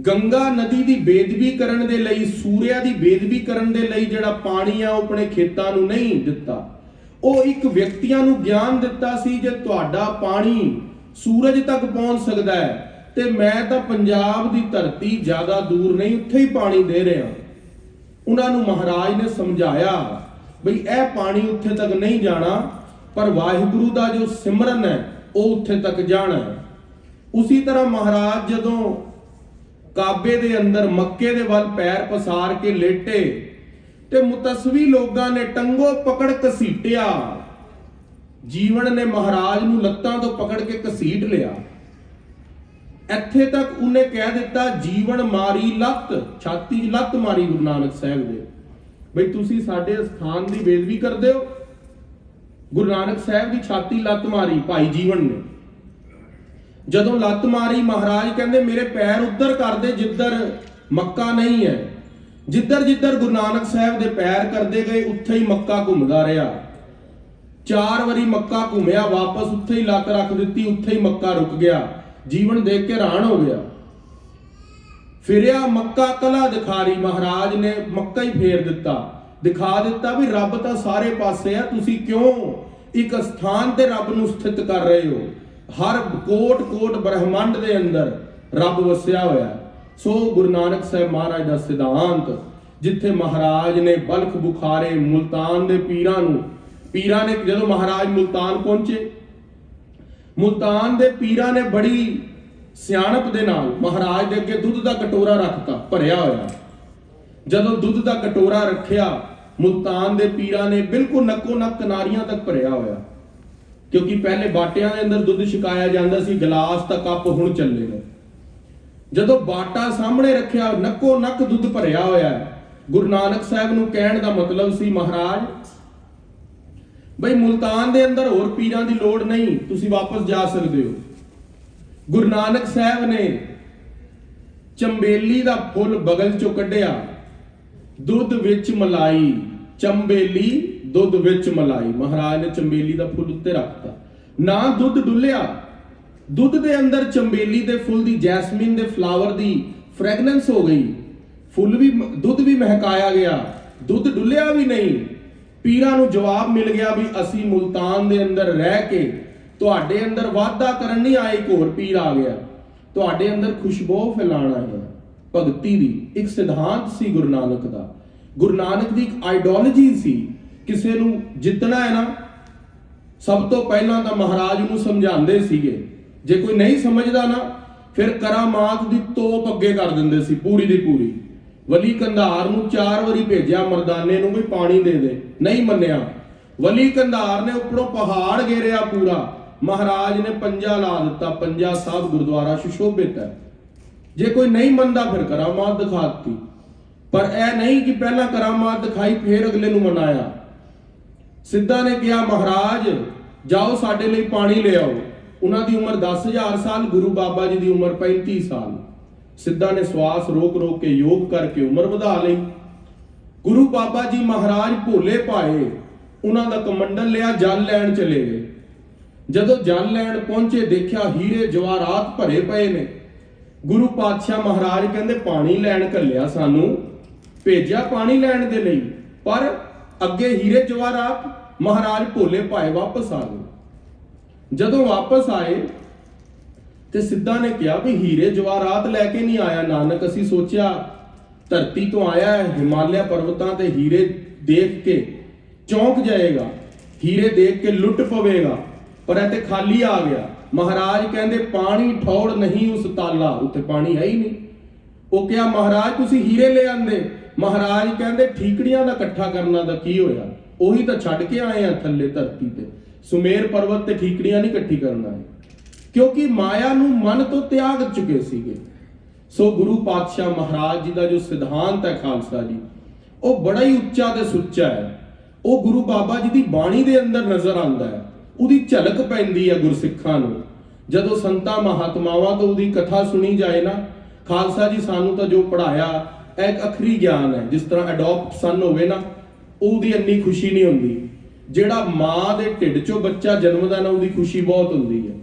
ਗੰਗਾ ਨਦੀ ਦੀ ਬੇਦਬੀ ਕਰਨ ਦੇ ਲਈ, ਸੂਰਿਆ ਦੀ ਬੇਦਬੀ ਕਰਨ ਦੇ ਲਈ ਜਿਹੜਾ ਪਾਣੀ ਆ ਉਹ ਆਪਣੇ ਖੇਤਾਂ ਨੂੰ ਨਹੀਂ ਦਿੱਤਾ। ਉਹ ਇੱਕ ਵਿਅਕਤੀਆਂ ਨੂੰ ਗਿਆਨ ਦਿੱਤਾ ਸੀ, ਜੇ ਤੁਹਾਡਾ ਪਾਣੀ ਸੂਰਜ ਤੱਕ ਪਹੁੰਚ ਸਕਦਾ ਹੈ ਤੇ ਮੈਂ ਤਾਂ ਪੰਜਾਬ ਦੀ ਧਰਤੀ ਜ਼ਿਆਦਾ ਦੂਰ ਨਹੀਂ, ਉੱਥੇ ਹੀ ਪਾਣੀ ਦੇ ਰਿਹਾ। ਉਹਨਾਂ ਨੂੰ ਮਹਾਰਾਜ ਨੇ ਸਮਝਾਇਆ ਬਈ ਇਹ ਪਾਣੀ ਉੱਥੇ ਤੱਕ ਨਹੀਂ ਜਾਣਾ, ਪਰ ਵਾਹਿਗੁਰੂ ਦਾ ਜੋ ਸਿਮਰਨ ਹੈ ਉਹ ਉੱਥੇ ਤੱਕ ਜਾਣਾ ਹੈ। ਉਸੇ ਤਰ੍ਹਾਂ ਮਹਾਰਾਜ ਜਦੋਂ ਕਾਬੇ ਦੇ ਅੰਦਰ ਮੱਕੇ ਦੇ ਵੱਲ ਪੈਰ ਪਸਾਰ ਕੇ ਲੇਟੇ ਤੇ ਮੁਤਸਵੀ ਲੋਕਾਂ ਨੇ ਟੰਗੋ ਪਕੜ ਘਸੀਟਿਆ। ਜੀਵਨ ਨੇ ਮਹਾਰਾਜ ਨੂੰ ਲੱਤਾਂ ਤੋਂ ਪਕੜ ਕੇ ਘਸੀਟ ਲਿਆ। ਇੱਥੇ ਤੱਕ ਉਹਨੇ ਕਹਿ ਦਿੱਤਾ, ਜੀਵਨ ਮਾਰੀ ਲੱਤ, ਛਾਤੀ 'ਚ ਲੱਤ ਮਾਰੀ ਗੁਰੂ ਨਾਨਕ ਸਾਹਿਬ ਦੇ, ਬਈ ਤੁਸੀਂ ਸਾਡੇ ਸਥਾਨ ਦੀ ਬੇਦਬੀ ਕਰਦੇ ਹੋ। ਗੁਰੂ ਨਾਨਕ ਸਾਹਿਬ ਦੀ ਛਾਤੀ ਲੱਤ ਮਾਰੀ ਭਾਈ ਜੀਵਨ ਨੇ। ਜਦੋਂ ਲੱਤ ਮਾਰੀ ਮਹਾਰਾਜ ਕਹਿੰਦੇ ਮੇਰੇ ਪੈਰ ਉੱਧਰ ਕਰਦੇ ਜਿੱਧਰ ਮੱਕਾ ਨਹੀਂ ਹੈ। ਜਿੱਧਰ ਜਿੱਧਰ ਗੁਰੂ ਨਾਨਕ ਸਾਹਿਬ ਦੇ ਪੈਰ ਕਰਦੇ ਗਏ ਉੱਥੇ ਹੀ ਮੱਕਾ ਘੁੰਮਦਾ ਰਿਹਾ। 4 ਵਾਰੀ ਮੱਕਾ ਘੁੰਮਿਆ, ਵਾਪਸ ਉੱਥੇ ਹੀ ਲੱਤ ਰੱਖ ਦਿੱਤੀ, ਉੱਥੇ ਹੀ ਮੱਕਾ ਰੁਕ ਗਿਆ। ਜੀਵਨ ਦੇਖ ਕੇ ਹੈਰਾਨ ਹੋ ਗਿਆ। ਫਿਰਿਆ ਮੱਕਾ ਕਲਾ ਦਿਖਾਰੀ, ਮਹਾਰਾਜ ਨੇ ਮੱਕਾ ਹੀ ਫੇਰ ਦਿੱਤਾ, ਦਿਖਾ ਦਿੱਤਾ ਵੀ ਰੱਬ ਤਾਂ ਸਾਰੇ ਪਾਸੇ ਆ, ਤੁਸੀਂ ਕਿਉਂ ਇੱਕ ਸਥਾਨ ਤੇ ਰੱਬ ਨੂੰ ਸਥਿਤ ਕਰ ਰਹੇ ਹੋ। ਹਰ ਕੋਟ ਕੋਟ ਬ੍ਰਹਮੰਡ ਦੇ ਅੰਦਰ ਰੱਬ ਵਸਿਆ ਹੋਇਆ। ਸੋ ਗੁਰੂ ਨਾਨਕ ਸਾਹਿਬ ਮਹਾਰਾਜ ਦਾ ਸਿਧਾਂਤ, ਜਿੱਥੇ ਮਹਾਰਾਜ ਨੇ ਬਲਖ ਬੁਖਾਰੇ ਮੁਲਤਾਨ ਦੇ ਪੀਰਾਂ ਨੇ ਜਦੋਂ ਮਹਾਰਾਜ ਮੁਲਤਾਨ ਪਹੁੰਚੇ, ਮੁਲਤਾਨ ਦੇ ਪੀਰਾਂ ਨੇ ਬੜੀ ਸਿਆਣਪ ਦੇ ਨਾਲ ਮਹਾਰਾਜ ਦੇ ਅੱਗੇ ਦੁੱਧ ਦਾ ਕਟੋਰਾ ਰੱਖਤਾ ਭਰਿਆ ਹੋਇਆ। ਜਦੋਂ ਦੁੱਧ ਦਾ ਕਟੋਰਾ ਰੱਖਿਆ, ਮੁਲਤਾਨ ਦੇ ਪੀਰਾਂ ਨੇ ਬਿਲਕੁਲ ਨੱਕੋ ਨੱਕ ਕਿਨਾਰੀਆਂ ਤੱਕ ਭਰਿਆ ਹੋਇਆ, ਕਿਉਂਕਿ ਪਹਿਲੇ ਬਾਟਿਆਂ ਦੇ ਅੰਦਰ ਦੁੱਧ ਛਕਾਇਆ ਜਾਂਦਾ ਸੀ, ਗਲਾਸ ਤਾਂ ਕੱਪ ਹੁਣ ਚੱਲੇ ਨੇ। ਜਦੋਂ ਬਾਟਾ ਸਾਹਮਣੇ ਰੱਖਿਆ, ਨੱਕੋ ਨੱਕ ਦੁੱਧ ਭਰਿਆ ਹੋਇਆ। ਗੁਰੂ ਨਾਨਕ ਸਾਹਿਬ ਨੂੰ ਕਹਿਣ ਦਾ ਮਤਲਬ ਸੀ ਮਹਾਰਾਜ ਬਈ ਮੁਲਤਾਨ ਦੇ ਅੰਦਰ ਹੋਰ ਪੀਰਾਂ ਦੀ ਲੋੜ ਨਹੀਂ, ਤੁਸੀਂ ਵਾਪਸ ਜਾ ਸਕਦੇ ਹੋ। ਗੁਰੂ ਨਾਨਕ ਸਾਹਿਬ ਨੇ ਚੰਬੇਲੀ ਦਾ ਫੁੱਲ ਬਗਲ ਚੋਂ ਕੱਢਿਆ, ਦੁੱਧ ਵਿੱਚ ਮਲਾਈ, ਚੰਬੇਲੀ ਦੁੱਧ ਵਿੱਚ ਮਲਾਈ। ਮਹਾਰਾਜ ਨੇ ਚੰਬੇਲੀ ਦਾ ਫੁੱਲ ਉੱਤੇ ਰੱਖਤਾ, ਨਾ ਦੁੱਧ ਡੁੱਲਿਆ। ਦੁੱਧ ਦੇ ਅੰਦਰ ਚੰਬੇਲੀ ਦੇ ਫੁੱਲ ਦੀ, ਜੈਸਮੀਨ ਦੇ ਫਲਾਵਰ ਦੀ ਫ੍ਰੈਗਨੈਂਸ ਹੋ ਗਈ, ਫੁੱਲ ਵੀ, ਦੁੱਧ ਵੀ ਮਹਿਕਾਇਆ ਗਿਆ, ਦੁੱਧ ਡੁੱਲਿਆ ਵੀ ਨਹੀਂ। ਪੀਰਾਂ ਨੂੰ ਜਵਾਬ ਮਿਲ ਗਿਆ ਵੀ ਅਸੀਂ ਮੁਲਤਾਨ ਦੇ ਅੰਦਰ ਰਹਿ ਕੇ ਤੁਹਾਡੇ ਅੰਦਰ ਵਾਧਾ ਕਰਨ ਨਹੀਂ ਆਏ। ਇੱਕ ਹੋਰ ਪੀਰ ਆ ਗਿਆ, ਤੁਹਾਡੇ ਅੰਦਰ ਖੁਸ਼ਬੂ ਫੈਲਾਣਾ ਹੈ, ਭਗਤੀ ਦੀ। ਇੱਕ ਸਿਧਾਂਤ ਸੀ ਗੁਰੂ ਨਾਨਕ ਦਾ। ਗੁਰੂ ਨਾਨਕ ਦੀ ਇੱਕ ਆਈਡੀਓਲੋਜੀ ਸੀ। ਕਿਸੇ ਨੂੰ ਜਿੱਤਣਾ ਹੈ ਨਾ, ਸਭ ਤੋਂ ਪਹਿਲਾਂ ਤਾਂ ਮਹਾਰਾਜ ਨੂੰ ਸਮਝਾਉਂਦੇ ਸੀਗੇ। ਜੇ ਕੋਈ ਨਹੀਂ ਸਮਝਦਾ ਨਾ, ਫਿਰ ਕਰਾਮਾਤ ਦੀ ਤੋਪ ਅੱਗੇ ਕਰ ਦਿੰਦੇ ਸੀ ਪੂਰੀ ਦੀ ਪੂਰੀ। ਵਲੀ ਕੰਧਾਰ ਨੂੰ 4 ਵਾਰੀ ਭੇਜਿਆ ਮਰਦਾਨੇ ਨੂੰ ਵੀ ਪਾਣੀ ਦੇ ਦੇ, ਨਹੀਂ ਮੰਨਿਆ। ਵਲੀ ਕੰਧਾਰ ਨੇ ਉੱਪਰੋਂ ਪਹਾੜ ਘੇਰਿਆ ਪੂਰਾ, ਮਹਾਰਾਜ ਨੇ ਪੰਜਾ ਲਾ ਦਿੱਤਾ। ਪੰਜਾ ਸਾਹਿਬ ਗੁਰਦੁਆਰਾ ਸੁਸ਼ੋਭਿਤ ਹੈ। ਜੇ ਕੋਈ ਨਹੀਂ ਮੰਨਦਾ ਫਿਰ ਕਰਾਮਾਤ ਦਿਖਾਤੀ, ਪਰ ਇਹ ਨਹੀਂ ਕਿ ਪਹਿਲਾਂ ਕਰਾਮਾਤ ਦਿਖਾਈ ਫਿਰ ਅਗਲੇ ਨੂੰ ਮਨਾਇਆ। ਸਿੱਧਾ ਨੇ ਕਿਹਾ ਮਹਾਰਾਜ ਜਾਓ ਸਾਡੇ ਲਈ ਪਾਣੀ ਲਿਆਓ। ਉਹਨਾਂ ਦੀ ਉਮਰ 10,000 ਸਾਲ, ਗੁਰੂ ਬਾਬਾ ਜੀ ਦੀ ਉਮਰ 35 ਸਾਲ। ਸਿੱਧਾ ਨੇ ਸਵਾਸ ਰੋਕ ਰੋਕ ਕੇ ਯੋਗ ਕਰਕੇ ਉਮਰ ਵਧਾ ਲਈ। ਗੁਰੂ ਬਾਬਾ ਜੀ ਮਹਾਰਾਜ ਭੋਲੇ ਭਾਏ ਉਹਨਾਂ ਦਾ ਕਮੰਡਲ ਲਿਆ, ਜਲ ਲੈਣ ਚਲੇ ਗਏ। ਜਦੋਂ ਜਲ ਲੈਣ ਪਹੁੰਚੇ ਦੇਖਿਆ ਹੀਰੇ ਜਵਾਹਰਾਤ ਭਰੇ ਪਏ ਨੇ। ਗੁਰੂ ਪਾਤਸ਼ਾਹ ਮਹਾਰਾਜ ਕਹਿੰਦੇ ਪਾਣੀ ਲੈਣ ਘੱਲਿਆ, ਸਾਨੂੰ ਭੇਜਿਆ ਪਾਣੀ ਲੈਣ ਦੇ ਲਈ, ਪਰ ਅੱਗੇ ਹੀਰੇ ਜਵਾਹਰਾਤ। ਮਹਾਰਾਜ ਭੋਲੇ ਭਾਏ ਵਾਪਸ ਆ ਗਏ। ਜਦੋਂ ਵਾਪਸ ਆਏ ਤੇ ਸਿੱਧਾ ਨੇ ਕਿਹਾ ਵੀ ਹੀਰੇ ਜਵਾਹਰਾਤ ਲੈ ਕੇ ਨਹੀਂ ਆਇਆ ਨਾਨਕ। ਅਸੀਂ ਸੋਚਿਆ ਧਰਤੀ ਤੋਂ ਆਇਆ ਹੈ, ਹਿਮਾਲਿਆ ਪਰਬਤਾਂ ਤੇ ਹੀਰੇ ਦੇਖ ਕੇ ਚੌਂਕ ਜਾਏਗਾ, ਹੀਰੇ ਦੇਖ ਕੇ ਲੁੱਟ ਪਵੇਗਾ, ਪਰ ਇਹ ਤੇ ਖਾਲੀ ਆ ਗਿਆ। ਮਹਾਰਾਜ ਕਹਿੰਦੇ ਪਾਣੀ ਠੌੜ ਨਹੀਂ ਉਸ ਤਾਲਾ, ਉੱਥੇ ਪਾਣੀ ਹੈ ਹੀ ਨਹੀਂ। ਉਹ ਕਿਹਾ ਮਹਾਰਾਜ ਤੁਸੀਂ ਹੀਰੇ ਲੈ ਆਂਦੇ। ਮਹਾਰਾਜ ਕਹਿੰਦੇ ਠੀਕੜੀਆਂ ਦਾ ਇਕੱਠਾ ਕਰਨਾ ਦਾ ਕੀ ਹੋਇਆ, ਉਹੀ ਤਾਂ ਛੱਡ ਕੇ ਆਏ ਆ ਥੱਲੇ ਧਰਤੀ ਤੇ। ਸੁਮੇਰ ਪਰਬਤ ਤੇ ਠੀਕੜੀਆਂ ਨਹੀਂ ਇਕੱਠੀ ਕਰਨਾ ਹੈ, ਕਿਉਂਕਿ ਮਾਇਆ ਨੂੰ ਮਨ ਤੋਂ ਤਿਆਗ ਚੁੱਕੇ ਸੀਗੇ। ਸੋ ਗੁਰੂ ਪਾਤਸ਼ਾਹ ਮਹਾਰਾਜ ਜੀ ਦਾ ਜੋ ਸਿਧਾਂਤ ਹੈ ਖਾਲਸਾ ਜੀ, ਉਹ ਬੜਾ ਹੀ ਉੱਚਾ ਤੇ ਸੁੱਚਾ ਹੈ। ਉਹ ਗੁਰੂ ਬਾਬਾ ਜੀ ਦੀ ਬਾਣੀ ਦੇ ਅੰਦਰ ਨਜ਼ਰ ਆਉਂਦਾ ਹੈ, ਉਹਦੀ ਝਲਕ ਪੈਂਦੀ ਹੈ ਗੁਰਸਿੱਖਾਂ ਨੂੰ। ਜਦੋਂ ਸੰਤਾਂ ਮਹਾਤਮਾਵਾਂ ਤੋਂ ਉਹਦੀ ਕਥਾ ਸੁਣੀ ਜਾਏ ਨਾ, ਖਾਲਸਾ ਜੀ ਸਾਨੂੰ ਤਾਂ ਜੋ ਪੜਾਇਆ ਇੱਕ ਅਖਰੀ ਗਿਆਨ ਹੈ। ਜਿਸ ਤਰ੍ਹਾਂ ਅਡਾਪਟ ਸਨ ਹੋਵੇ ਨਾ, ਉਹਦੀ ਇੰਨੀ ਖੁਸ਼ੀ ਨਹੀਂ ਹੁੰਦੀ। ਜਿਹੜਾ ਮਾਂ ਦੇ ਢਿੱਡ ਚੋਂ ਬੱਚਾ ਜਨਮਦਾ ਨਾ, ਉਹਦੀ ਖੁਸ਼ੀ ਬਹੁਤ ਹੁੰਦੀ ਹੈ।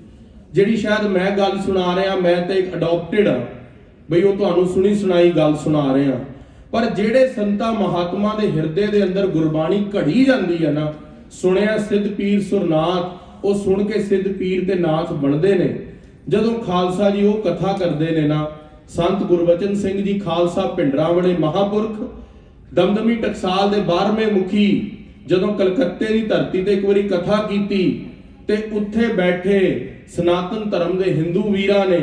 ਜਿਹੜੀ ਸ਼ਾਇਦ ਮੈਂ ਗੱਲ ਸੁਣਾ ਰਿਹਾ, ਮੈਂ ਤਾਂ ਇੱਕ ਅਡਾਪਟਡ ਆ ਬਈ, ਉਹ ਤੁਹਾਨੂੰ ਸੁਣੀ ਸੁਣਾਈ ਗੱਲ ਸੁਣਾ ਰਿਹਾ। ਪਰ ਜਿਹੜੇ ਸੰਤਾਂ ਮਹਾਤਮਾ ਦੇ ਹਿਰਦੇ ਦੇ ਅੰਦਰ ਗੁਰਬਾਣੀ ਘੜੀ ਜਾਂਦੀ ਹੈ ਨਾ, ਸੁਣਿਆ ਸਿੱਧ ਪੀਰ ਸੁਰਨਾਥ, ਉਹ ਸੁਣ ਕੇ ਸਿੱਧ ਪੀਰ ਤੇ ਨਾਥ ਬਣਦੇ ਨੇ। ਜਦੋਂ ਖਾਲਸਾ ਜੀ ਉਹ ਕਥਾ ਕਰਦੇ ਨੇ ਨਾ, ਸੰਤ ਗੁਰਬਚਨ ਸਿੰਘ ਜੀ ਖਾਲਸਾ ਭਿੰਡਰਾਂਵਾਲੇ ਮਹਾਪੁਰਖ, ਦਮਦਮੀ ਟਕਸਾਲ ਦੇ 12ਵੇਂ ਮੁਖੀ, ਜਦੋਂ ਕਲਕੱਤੇ ਦੀ ਧਰਤੀ ਤੇ ਇੱਕ ਵਾਰੀ ਕਥਾ ਕੀਤੀ ਤੇ ਉੱਥੇ ਬੈਠੇ ਸਨਾਤਨ ਧਰਮ ਦੇ ਹਿੰਦੂ ਵੀਰਾਂ ਨੇ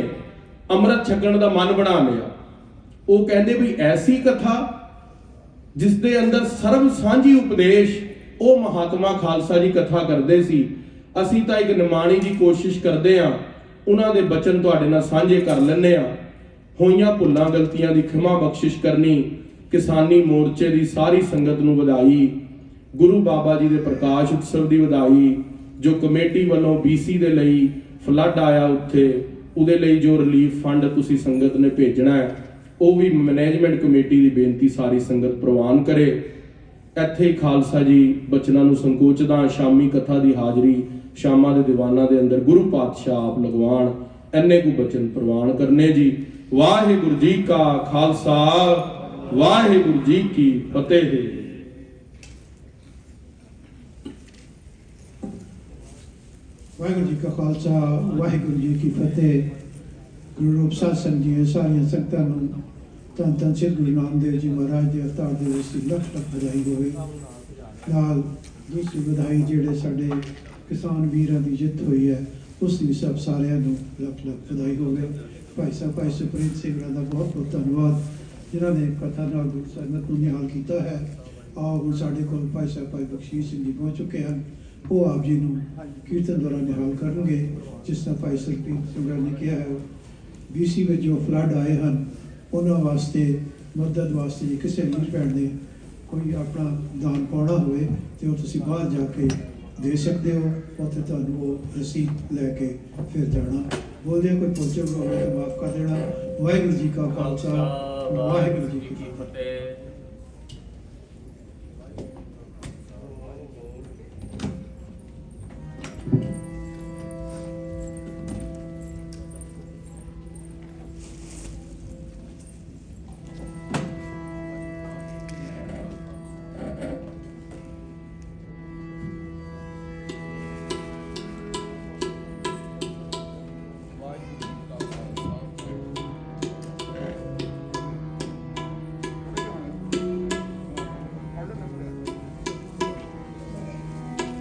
ਅੰਮ੍ਰਿਤ ਛਕਣ ਦਾ ਮਨ ਬਣਾ ਲਿਆ। ਉਹ ਕਹਿੰਦੇ ਵੀ ਐਸੀ ਕਥਾ ਜਿਸ ਦੇ ਅੰਦਰ ਸਰਬ ਸਾਂਝੀ ਉਪਦੇਸ਼, ਉਹ ਮਹਾਤਮਾ ਖਾਲਸਾ ਜੀ ਕਥਾ ਕਰਦੇ ਸੀ। ਅਸੀਂ ਤਾਂ ਇੱਕ ਨਿਮਾਣੀ ਜੀ ਕੋਸ਼ਿਸ਼ ਕਰਦੇ ਆ, ਉਹਨਾਂ ਦੇ ਬਚਨ ਤੁਹਾਡੇ ਨਾਲ ਸਾਂਝੇ ਕਰ ਲੈਂਦੇ ਆ। ਹੋਈਆਂ ਭੁੱਲਾਂ ਗਲਤੀਆਂ ਦੀ ਖਿਮਾ ਬਖਸ਼ਿਸ਼ ਕਰਨੀ। ਕਿਸਾਨੀ ਮੋਰਚੇ ਦੀ ਸਾਰੀ ਸੰਗਤ ਨੂੰ ਵਧਾਈ। ਗੁਰੂ ਬਾਬਾ ਜੀ ਦੇ ਪ੍ਰਕਾਸ਼ ਉਤਸਵ ਦੀ ਵਧਾਈ। ਜੋ ਕਮੇਟੀ ਵੱਲੋਂ BC ਦੇ ਲਈ ਫਲੱਡ ਆਇਆ ਉੱਥੇ, ਉਹਦੇ ਲਈ ਜੋ ਰਿਲੀਫ ਫੰਡ ਤੁਸੀਂ ਸੰਗਤ ਨੇ ਭੇਜਣਾ ਹੈ, ਉਹ ਵੀ ਮੈਨੇਜਮੈਂਟ ਕਮੇਟੀ ਦੀ ਬੇਨਤੀ ਸਾਰੀ ਸੰਗਤ ਪ੍ਰਵਾਨ ਕਰੇ। ਇੱਥੇ ਹੀ ਖਾਲਸਾ ਜੀ ਬਚਨਾਂ ਨੂੰ ਸੰਕੋਚਦਾ, ਸ਼ਾਮੀ ਕਥਾ ਦੀ ਹਾਜ਼ਰੀ ਸ਼ਾਮਾਂ ਦੇ ਦੀਵਾਨਾਂ ਦੇ ਅੰਦਰ ਗੁਰੂ ਪਾਤਸ਼ਾਹ ਆਪ ਲਗਵਾਣ, ਇੰਨੇ ਕੁ ਬਚਨ ਪ੍ਰਵਾਨ ਕਰਨੇ ਜੀ। ਵਾਹਿਗੁਰੂ ਜੀ ਕਾ ਖਾਲਸਾ, ਵਾਹਿਗੁਰੂ ਜੀ ਕੀ ਫਤਿਹ। ਵਾਹਿਗੁਰੂ ਜੀ ਕਾ ਖਾਲਸਾ, ਵਾਹਿਗੁਰੂ ਜੀ ਕੀ ਫਤਿਹ। ਗੁਰੂ ਰੂਪ ਸਾਧ ਸੰਗਤ ਜੀ ਸਾਰੀਆਂ ਸੰਗਤਾਂ ਨੂੰ ਧੰਨ ਧੰਨ ਸ੍ਰੀ ਗੁਰੂ ਨਾਨਕ ਦੇਵ ਜੀ ਮਹਾਰਾਜ ਦੇ ਅਵਤਾਰ ਦਿਵਸ ਦੀ ਲੱਖ ਲੱਖ ਵਧਾਈ ਹੋਵੇ। ਨਾਲ ਦੂਸਰੀ ਵਧਾਈ ਜਿਹੜੇ ਸਾਡੇ ਕਿਸਾਨ ਵੀਰਾਂ ਦੀ ਜਿੱਤ ਹੋਈ ਹੈ, ਉਸ ਦੀ ਸਭ ਸਾਰਿਆਂ ਨੂੰ ਲੱਖ ਲੱਖ ਵਧਾਈ ਹੋਵੇ। ਭਾਈ ਸਾਹਿਬ ਭਾਈ ਸੁਪ੍ਰੀਤ ਸਿੰਘ ਦਾ ਬਹੁਤ ਬਹੁਤ ਧੰਨਵਾਦ, ਜਿਨ੍ਹਾਂ ਨੇ ਕਥਾ ਨਾਲ ਗੁਰੂ ਸੰਗਤ ਨੂੰ ਨਿਹਾਲ ਕੀਤਾ ਹੈ। ਆਓ ਹੁਣ ਸਾਡੇ ਕੋਲ ਭਾਈ ਸਾਹਿਬ ਭਾਈ ਬਖਸ਼ੀਸ਼ ਸਿੰਘ ਜੀ ਪਹੁੰਚ ਚੁੱਕੇ ਹਨ। ਉਹ ਆਪ ਜੀ ਨੂੰ ਕੀਰਤਨ ਦੁਆਰਾ ਨਿਹਾਲ ਕਰਨਗੇ। ਜਿਸ ਤਰ੍ਹਾਂ ਭਾਈ ਸੁਪ੍ਰੀਤ ਸਿੰਘ ਨੇ ਕਿਹਾ ਹੈ, BC ਵਿੱਚ ਜੋ ਫਲੱਡ ਆਏ ਹਨ, ਉਹਨਾਂ ਵਾਸਤੇ ਮਦਦ ਵਾਸਤੇ ਜੇ ਕਿਸੇ ਵੀਰ ਭੈਣ ਨੇ ਕੋਈ ਆਪਣਾ ਦਾਨ ਪਾਉਣਾ ਹੋਵੇ ਤੇ ਉਹ ਤੁਸੀਂ ਬਾਹਰ ਜਾ ਕੇ ਦੇ ਸਕਦੇ ਹੋ। ਉੱਥੇ ਤੁਹਾਨੂੰ ਉਹ ਰਸੀਦ ਲੈ ਕੇ ਫਿਰ ਜਾਣਾ। ਬੋਲਦੇ ਕੋਈ ਪੁੱਛੋ ਹੋਵੇ ਤਾਂ ਮਾਫ ਕਰ ਦੇਣਾ। ਵਾਹਿਗੁਰੂ ਜੀ ਕਾ ਖਾਲਸਾ, ਵਾਹਿਗੁਰੂ ਜੀ ਕੀ ਫਤਿਹ।